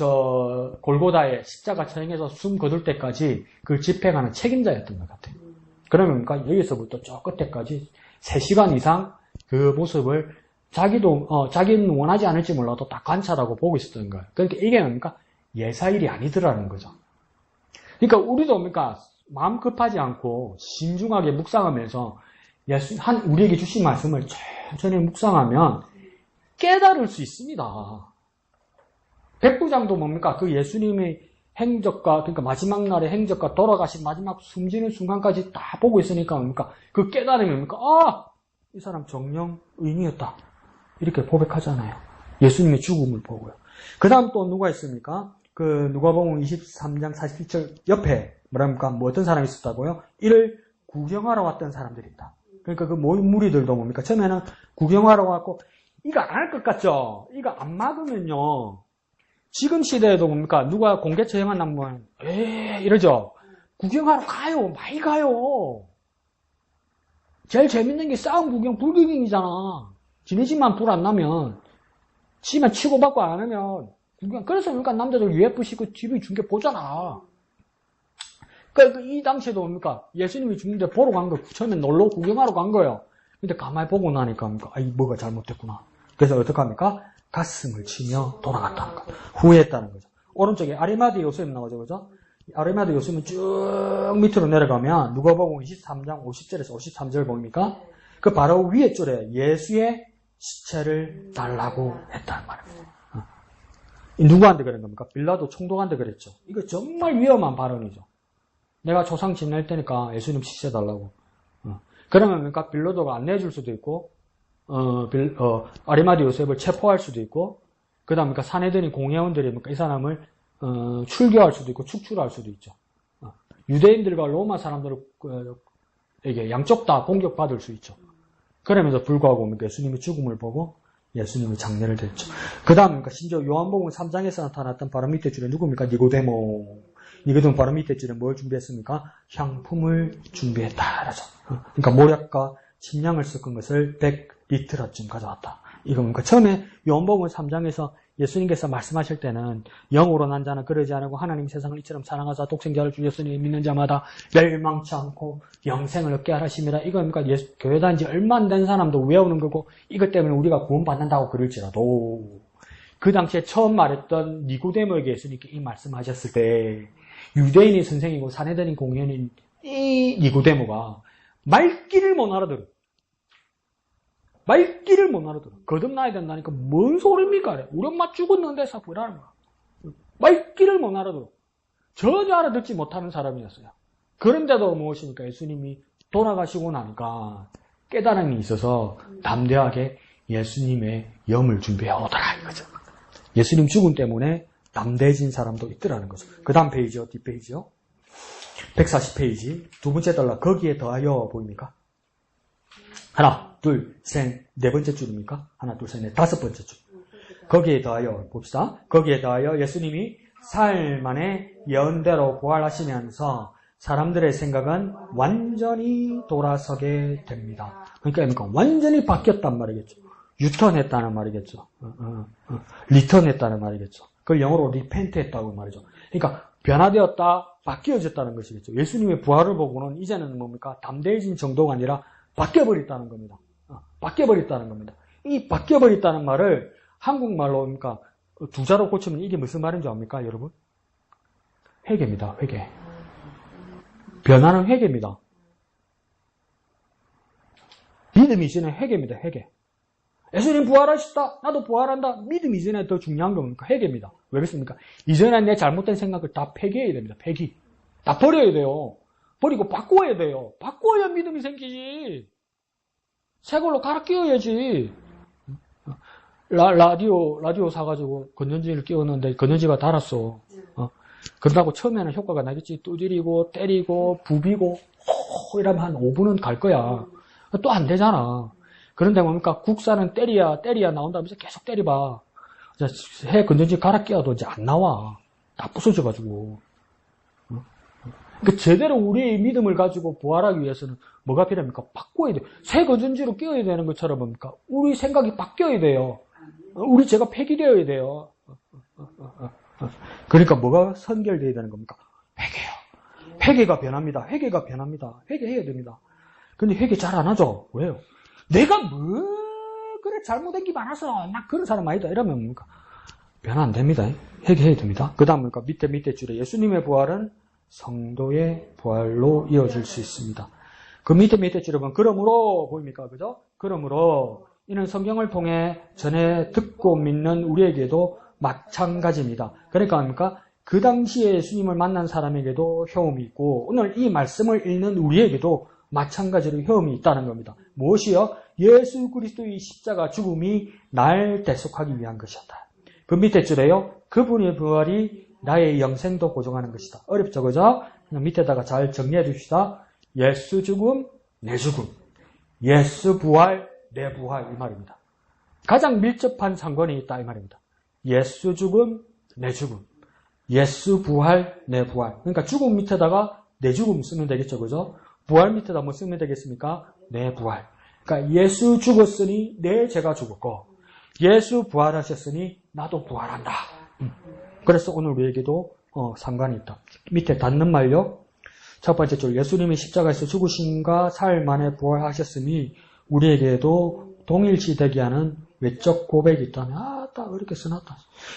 골고다에 십자가 처형해서 숨 거둘 때까지 그 집행하는 책임자였던 것 같아요. 그러면 여기서부터 저 끝에까지 3시간 이상 그 모습을 자기는 원하지 않을지 몰라도 딱 관찰하고 보고 있었던 거예요. 그러니까 이게 뭡니까? 예사일이 아니더라는 거죠. 그러니까 우리도 뭡니까? 마음 급하지 않고 신중하게 묵상하면서 우리에게 주신 말씀을 천천히 묵상하면 깨달을 수 있습니다. 백부장도 뭡니까? 그 예수님의 행적과, 그러니까 마지막 날의 행적과 돌아가신 마지막 숨지는 순간까지 다 보고 있으니까 뭡니까? 그 깨달음이 뭡니까? 이 사람 정령 의인이었다. 이렇게 고백하잖아요. 예수님의 죽음을 보고요. 그 다음 또 누가 있습니까? 그 누가복음 23장 47절 옆에 뭐랍니까? 어떤 사람이 있었다고요? 이를 구경하러 왔던 사람들이 있다. 그러니까 그 무리들도 뭡니까? 처음에는 구경하러 왔고 이거 안 할 것 같죠? 이거 안 막으면요. 지금 시대에도 뭡니까? 누가 공개 처형한 남면 이러죠. 구경하러 가요. 많이 가요. 제일 재밌는 게 싸움 구경, 불구경이잖아. 지네 집만 불 안 나면, 지만 치고받고 안 하면, 구경. 그래서 그러니까 남자들 UFC 그 TV 중계 보잖아. 그러니까 이 당시에도 뭡니까? 예수님이 죽는데 보러 간 거, 처음에 놀러 구경하러 간 거예요. 근데 가만히 보고 나니까 뭡니까? 뭐가 잘못됐구나. 그래서 어떡합니까? 가슴을 치며 돌아갔다는 거. 후회했다는 거죠. 오른쪽에 아리마대 요셉 나오죠, 그죠? 아리마대 요셉은 쭉 밑으로 내려가면 누가복음 23장 50절에서 53절 보입니까? 그 바로 위에 줄에 예수의 시체를 달라고 했다는 말입니다. 누구한테 그런 겁니까? 빌라도 총독한테 그랬죠. 이거 정말 위험한 발언이죠. 내가 조상 지낼 테니까 예수님 시체 달라고. 그러면 그러니까 빌라도가 안 내줄 수도 있고, 아리마대 요셉을 체포할 수도 있고, 그 다음에 사내들인 공회원들이 이 사람을 출교할 수도 있고 축출할 수도 있죠. 유대인들과 로마 사람들에게 양쪽 다 공격받을 수 있죠. 그러면서 불구하고 예수님의 죽음을 보고 예수님의 장례를 드렸죠. 그 다음에 심지어 요한복음 3장에서 나타났던 바로 밑에 줄에 누굽니까? 니고데모. 니고데모 바로 밑에 줄에 뭘 준비했습니까? 향품을 준비했다. 그래서 그러니까 모략과 침량을 섞은 것을 100리터쯤 가져왔다. 이겁니까? 처음에 요한복음 3장에서 예수님께서 말씀하실 때는 영으로 난 자는 그러지 않고 하나님 세상을 이처럼 사랑하사 독생자를 주셨으니 믿는 자마다 멸망치 않고 영생을 얻게 하심이라. 이겁니까? 교회 다닌 지 얼마 안 된 사람도 외우는 거고 이것 때문에 우리가 구원받는다고 그럴지라도 그 당시에 처음 말했던 니고데모에게 예수님께 이 말씀하셨을 때 유대인의 선생이고 사내들인 공회인 이 니고데모가 말귀를 못 알아들어. 말귀를 못 알아들어. 거듭나야 된다니까 뭔 소리입니까? 우리 엄마 죽었는데 사부라는 거야. 말귀를 못 알아들어. 전혀 알아듣지 못하는 사람이었어요. 그런데도 무엇입니까? 예수님이 돌아가시고 나니까 깨달음이 있어서 담대하게 예수님의 영을 준비해 오더라 이거죠. 예수님 죽음 때문에 담대해진 사람도 있더라는 거죠. 그 다음 페이지요. 뒷페이지요. 140페이지. 두 번째 달라. 거기에 더하여 보입니까? 하나, 둘, 셋, 네 번째 줄입니까? 하나, 둘, 셋, 넷, 다섯 번째 줄. 거기에 더하여 봅시다. 거기에 더하여 예수님이 사흘 만에 예언대로 부활하시면서 사람들의 생각은 완전히 돌아서게 됩니다. 그러니까 완전히 바뀌었단 말이겠죠. 유턴했다는 말이겠죠. 리턴했다는 말이겠죠. 그걸 영어로 리펜트했다고 말이죠. 그러니까 변화되었다, 바뀌어졌다는 것이겠죠. 예수님의 부활을 보고는 이제는 뭡니까? 담대해진 정도가 아니라 바뀌어버렸다는 겁니다. 바뀌어버렸다는 겁니다. 이 바뀌어버렸다는 말을 한국말로 그러니까 두 자로 고치면 이게 무슨 말인 줄 압니까, 여러분? 회개입니다. 회개. 변화는 회개입니다. 믿음 이전에 회개입니다. 회개. 예수님 부활하셨다. 나도 부활한다. 믿음 이전에 더 중요한 건 뭡니까? 회개입니다. 왜 그렇습니까? 이전에 내 잘못된 생각을 다 폐기해야 됩니다. 폐기. 다 버려야 돼요. 버리고 바꿔야 돼요. 바꿔야 믿음이 생기지. 새 걸로 갈아 끼워야지. 라디오 사가지고 건전지를 끼웠는데 건전지가 닳았어. 그런다고 처음에는 효과가 나겠지. 두드리고 때리고 부비고 이러면 한 5분은 갈 거야. 또 안 되잖아. 그런데 뭡니까? 국사는 때려야 나온다면서 계속 때려봐. 해 건전지 갈아 끼워도 이제 안 나와. 다 부서져가지고. 그러니까 제대로 우리의 믿음을 가지고 부활하기 위해서는 뭐가 필요합니까? 바꿔야 돼. 새 건전지로 끼워야 되는 것처럼 뭡니까? 우리 생각이 바뀌어야 돼요. 우리 죄가 폐기되어야 돼요. 그러니까 뭐가 선결되어야 되는 겁니까? 회개요. 회개가 변합니다. 회개가 변합니다. 회개해야 됩니다. 근데 회개 잘 안 하죠? 왜요? 내가 그래 잘못한 게 많아서 나 그런 사람 아니다 이러면 뭡니까? 변화 안 됩니다. 회개해야 됩니다. 그 다음 뭡니까? 밑에 줄에 예수님의 부활은 성도의 부활로 이어질 수 있습니다. 그 밑에 줄에 보면 그러므로 보입니까? 그죠? 그러므로 이는 성경을 통해 전에 듣고 믿는 우리에게도 마찬가지입니다. 그러니까 뭡니까? 그 당시에 예수님을 만난 사람에게도 효험이 있고 오늘 이 말씀을 읽는 우리에게도 마찬가지로 효험이 있다는 겁니다. 무엇이요? 예수 그리스도의 십자가 죽음이 날 대속하기 위한 것이었다. 그 밑에 줄에요. 그분의 부활이 나의 영생도 보증하는 것이다. 어렵죠, 그죠? 그냥 밑에다가 잘 정리해 줍시다. 예수 죽음, 내 죽음. 예수 부활, 내 부활 이 말입니다. 가장 밀접한 상관이 있다 이 말입니다. 예수 죽음, 내 죽음. 예수 부활, 내 부활. 그러니까 죽음 밑에다가 내 죽음 쓰면 되겠죠, 그죠? 부활 밑에다 뭐 쓰면 되겠습니까? 내 부활. 그러니까 예수 죽었으니 내 죄가 죽었고 예수 부활하셨으니 나도 부활한다. 그래서 오늘 우리에게도 상관이 있다. 밑에 닿는 말요. 첫 번째 줄 예수님이 십자가에서 죽으심과 사흘 만에 부활하셨으니 우리에게도 동일시되게 하는 외적 고백이 있다면 딱 이렇게 써놨다.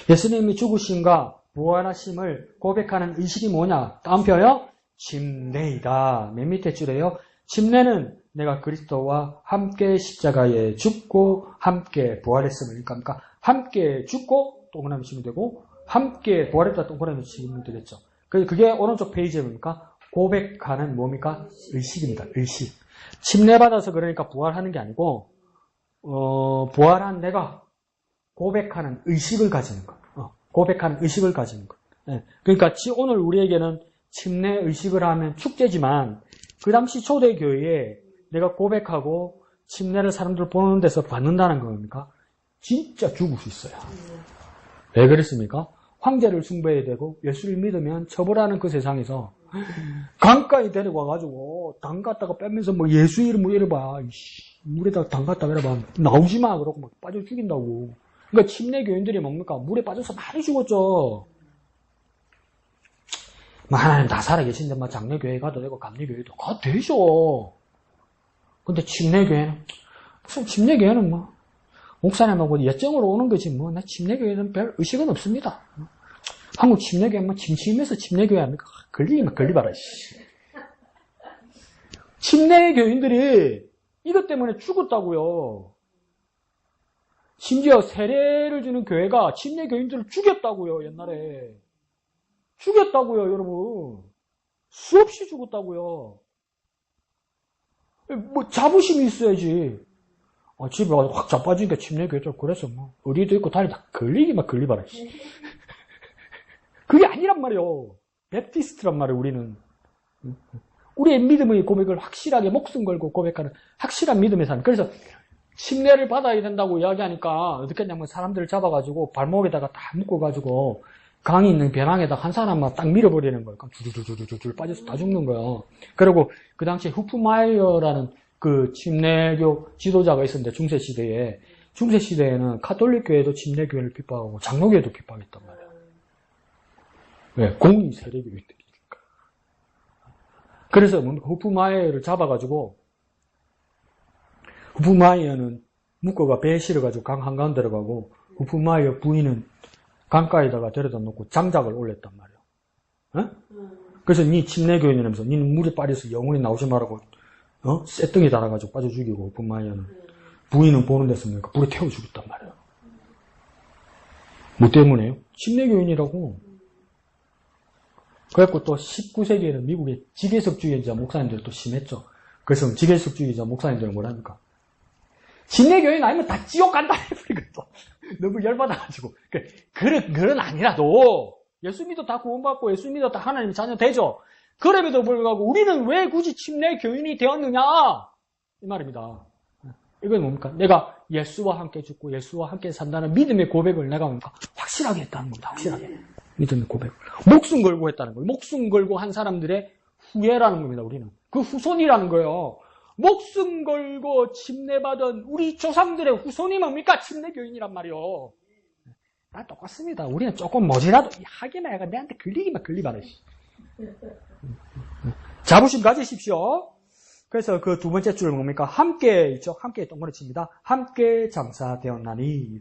예수님이 죽으심과 부활하심을 고백하는 의식이 뭐냐? 다음 표요. 침례이다. 맨 밑에 줄에요. 침례는 내가 그리스도와 함께 십자가에 죽고 함께 부활했음을 그러니까 함께 죽고 동그라미 치면 되고 함께 부활했다 동그라미 치면 되겠죠. 그게 오른쪽 페이지에 뭡니까? 고백하는 뭡니까? 의식입니다. 의식. 침례받아서 그러니까 부활하는 게 아니고 부활한 내가 고백하는 의식을 가지는 것. 고백하는 의식을 가지는 것. 네. 그러니까 오늘 우리에게는 침례 의식을 하면 축제지만 그 당시 초대교회에 내가 고백하고 침례를 사람들 보는 데서 받는다는 겁니까? 진짜 죽을 수 있어요. 왜 그랬습니까? 황제를 숭배해야 되고 예수를 믿으면 처벌하는 그 세상에서 강가에 데려와가지고 당 갖다가 빼면서 뭐 예수 이름 뭐 이래봐. 물에다가 당 갖다가 이래봐. 나오지 마. 그러고 막 빠져 죽인다고. 그러니까 침례 교인들이 뭡니까? 물에 빠져서 많이 죽었죠. 뭐 하나님 다 살아계신데 뭐 장례교회 가도 되고 감리교회도 가도 되죠. 근데 침례교회는 무슨 침례교회는 뭐 목사님하고 예정으로 오는 거지 뭐 나 침례교회는 별 의식은 없습니다. 한국 침례교회 뭐 침침해서 침례교회 합니까? 걸리기만 걸리봐라. 침례교인들이 이것 때문에 죽었다고요. 심지어 세례를 주는 교회가 침례교인들을 죽였다고요. 옛날에. 죽였다고요, 여러분. 수없이 죽었다고요. 뭐 자부심이 있어야지. 집에 와서 확 자빠지니까 침례교회 좀 그래서 뭐 어디도 있고 다니다 걸리기만 걸리봐라. 그게 아니란 말이에요. 베프티스트란 말이에요, 우리는. 우리의 믿음의 고백을 확실하게 목숨 걸고 고백하는 확실한 믿음의 삶. 그래서 침례를 받아야 된다고 이야기하니까 어떻게 했냐면 사람들을 잡아가지고 발목에다가 다 묶어가지고 강이 있는 배낭에다 한 사람만 딱 밀어버리는 거예요. 그럼 줄줄줄줄줄 빠져서 다 죽는 거예요. 그리고 그 당시에 후프마이어라는 그 침례교 지도자가 있었는데 중세시대에는 카톨릭 교회도 침례교회를 핍박하고 장로교회도 핍박했단 말이에요. 왜? 공인 세례교회들이니까. 그래서 후프마이어를 잡아가지고 후프마이어는 묶어가 배에 실어가지고 강 한가운데 들어가고 후프마이어 부인은 강가에다가 데려다 놓고 장작을 올렸단 말이에요. 그래서 니 침례교인이라면서 니는 물에 빠져서 영원히 나오지 말라고 쇳덩이 달아가지고 빠져 죽이고 후프마이어는 부인은 보는 데서 불에 태워 죽였단 말이에요. 뭐 때문에요? 침례교인이라고. 그래갖고 또 19세기에는 미국의 지계석주의자 목사님들이 또 심했죠. 그래서 지계석주의자 목사님들은 뭐랍니까? 침례교인 아니면 다 지옥 간다 해버리거든. 너무 열받아가지고. 그런 아니라도 예수 믿어 다 구원받고 예수 믿어 다 하나님의 자녀 되죠. 그럼에도 불구하고 우리는 왜 굳이 침례교인이 되었느냐? 이 말입니다. 이건 뭡니까? 내가 예수와 함께 죽고 예수와 함께 산다는 믿음의 고백을 내가 뭡니까? 확실하게 했다는 겁니다. 확실하게. 믿음의 고백. 목숨 걸고 했다는 거예요. 목숨 걸고 한 사람들의 후예라는 겁니다. 우리는. 그 후손이라는 거예요. 목숨 걸고 침례받은 우리 조상들의 후손이 뭡니까? 침례교인이란 말이요. 다 똑같습니다. 우리는 조금 뭐지라도 하기만 해가 내한테 걸리기만 걸리봐라. 자부심 가지십시오. 그래서 그 두 번째 줄은 뭡니까? 함께 있죠. 함께 동그라미 칩니다. 함께 장사되었나니.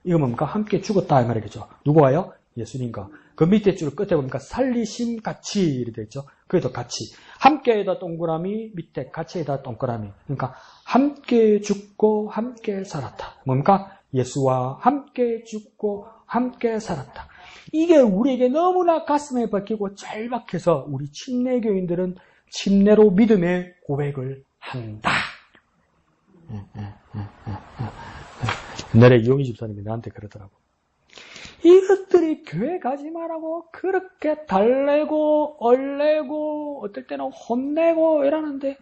이거 뭡니까? 함께 죽었다 이 말이겠죠. 누구와요? 예수님과. 그 밑에 줄 끝에 보니까 살리심 같이 이렇게 되어 있죠. 그래도 같이. 함께에다 동그라미, 밑에 같이에다 동그라미. 그러니까 함께 죽고 함께 살았다. 뭡니까? 예수와 함께 죽고 함께 살았다. 이게 우리에게 너무나 가슴에 박히고 잘 박혀서 우리 침례교인들은 침례로 믿음의 고백을 한다. 옛날에 이용희 집사님이 나한테 그러더라고. 이것들이 교회 가지 말라고 그렇게 달래고 얼래고 어떨 때는 혼내고 이러는데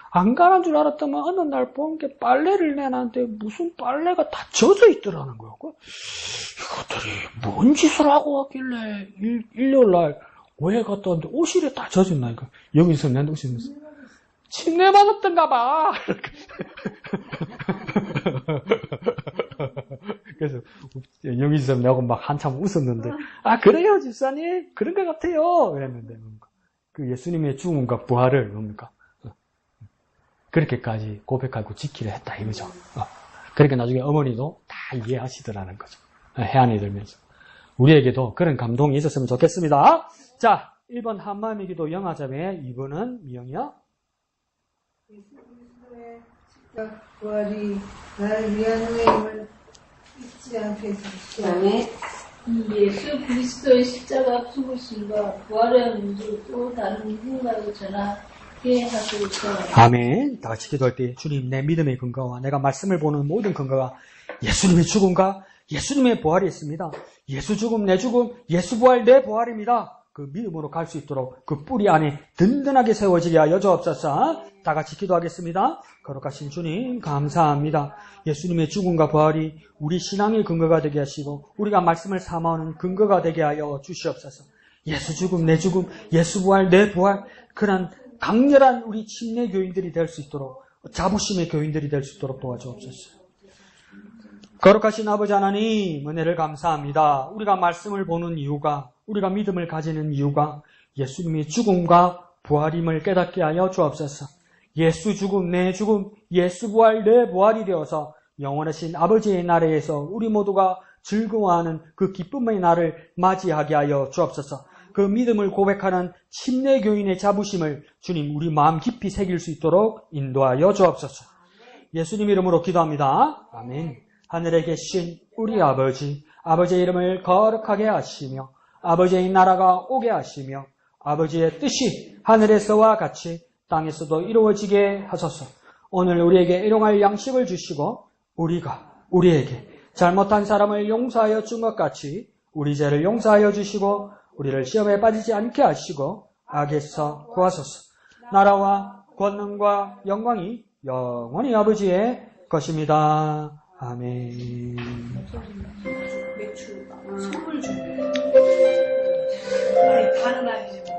안 가는 줄 알았더만 어느 날 본 게 빨래를 내놨는데 무슨 빨래가 다 젖어 있더라는 거야. 이것들이 뭔 짓을 하고 왔길래 일요일날 왜 갔다 왔는데 옷이 다 젖어 있나니까 여기서 내한테 오시면서 침례 받았던가 봐. 그래서 영희 집사님하고 막 한참 웃었는데 아 그래요 집사님 그런 것 같아요 그랬는데 그 예수님의 죽음과 부활을 뭡니까 그렇게까지 고백하고 지키려 했다 이거죠. 그러니까 나중에 어머니도 다 이해하시더라는 거죠. 해안이 들면서 우리에게도 그런 감동이 있었으면 좋겠습니다. 자 1번 한마음의 기도 영화자매 2번은 미영이요. 예수님의 십자가 부활이 나를 위한 후임을 잊지 않게 해주시오. 예수 그리스도의 십자가 죽으심과 부활의 문제를 또 다른 누군가로 전하게 하소서. 아멘. 다 같이 기도할 때 주님 내 믿음의 근거와 내가 말씀을 보는 모든 근거가 예수님의 죽음과 예수님의 부활이 있습니다. 예수 죽음 내 죽음, 예수 부활 내 부활입니다. 그 믿음으로 갈 수 있도록 그 뿌리 안에 든든하게 세워지게 하여 주옵소서. 다 같이 기도하겠습니다. 거룩하신 주님 감사합니다. 예수님의 죽음과 부활이 우리 신앙의 근거가 되게 하시고 우리가 말씀을 삼아오는 근거가 되게 하여 주시옵소서. 예수 죽음 내 죽음, 예수 부활 내 부활, 그런 강렬한 우리 침례 교인들이 될 수 있도록, 자부심의 교인들이 될 수 있도록 도와주옵소서. 거룩하신 아버지 하나님, 은혜를 감사합니다. 우리가 말씀을 보는 이유가, 우리가 믿음을 가지는 이유가 예수님의 죽음과 부활임을 깨닫게 하여 주옵소서. 예수 죽음 내 죽음, 예수 부활 내 부활이 되어서 영원하신 아버지의 나라에서 우리 모두가 즐거워하는 그 기쁨의 날을 맞이하게 하여 주옵소서. 그 믿음을 고백하는 침례 교인의 자부심을 주님 우리 마음 깊이 새길 수 있도록 인도하여 주옵소서. 예수님 이름으로 기도합니다. 아멘. 하늘에 계신 우리 아버지, 아버지의 이름을 거룩하게 하시며 아버지의 나라가 오게 하시며 아버지의 뜻이 하늘에서와 같이 땅에서도 이루어지게 하소서. 오늘 우리에게 일용할 양식을 주시고 우리가 우리에게 잘못한 사람을 용서하여 준 것 같이 우리 죄를 용서하여 주시고 우리를 시험에 빠지지 않게 하시고 악에서 구하소서. 나라와 권능과 영광이 영원히 아버지의 것입니다. 아멘. 맥주 선물 준대. 아니 다는 아니지만.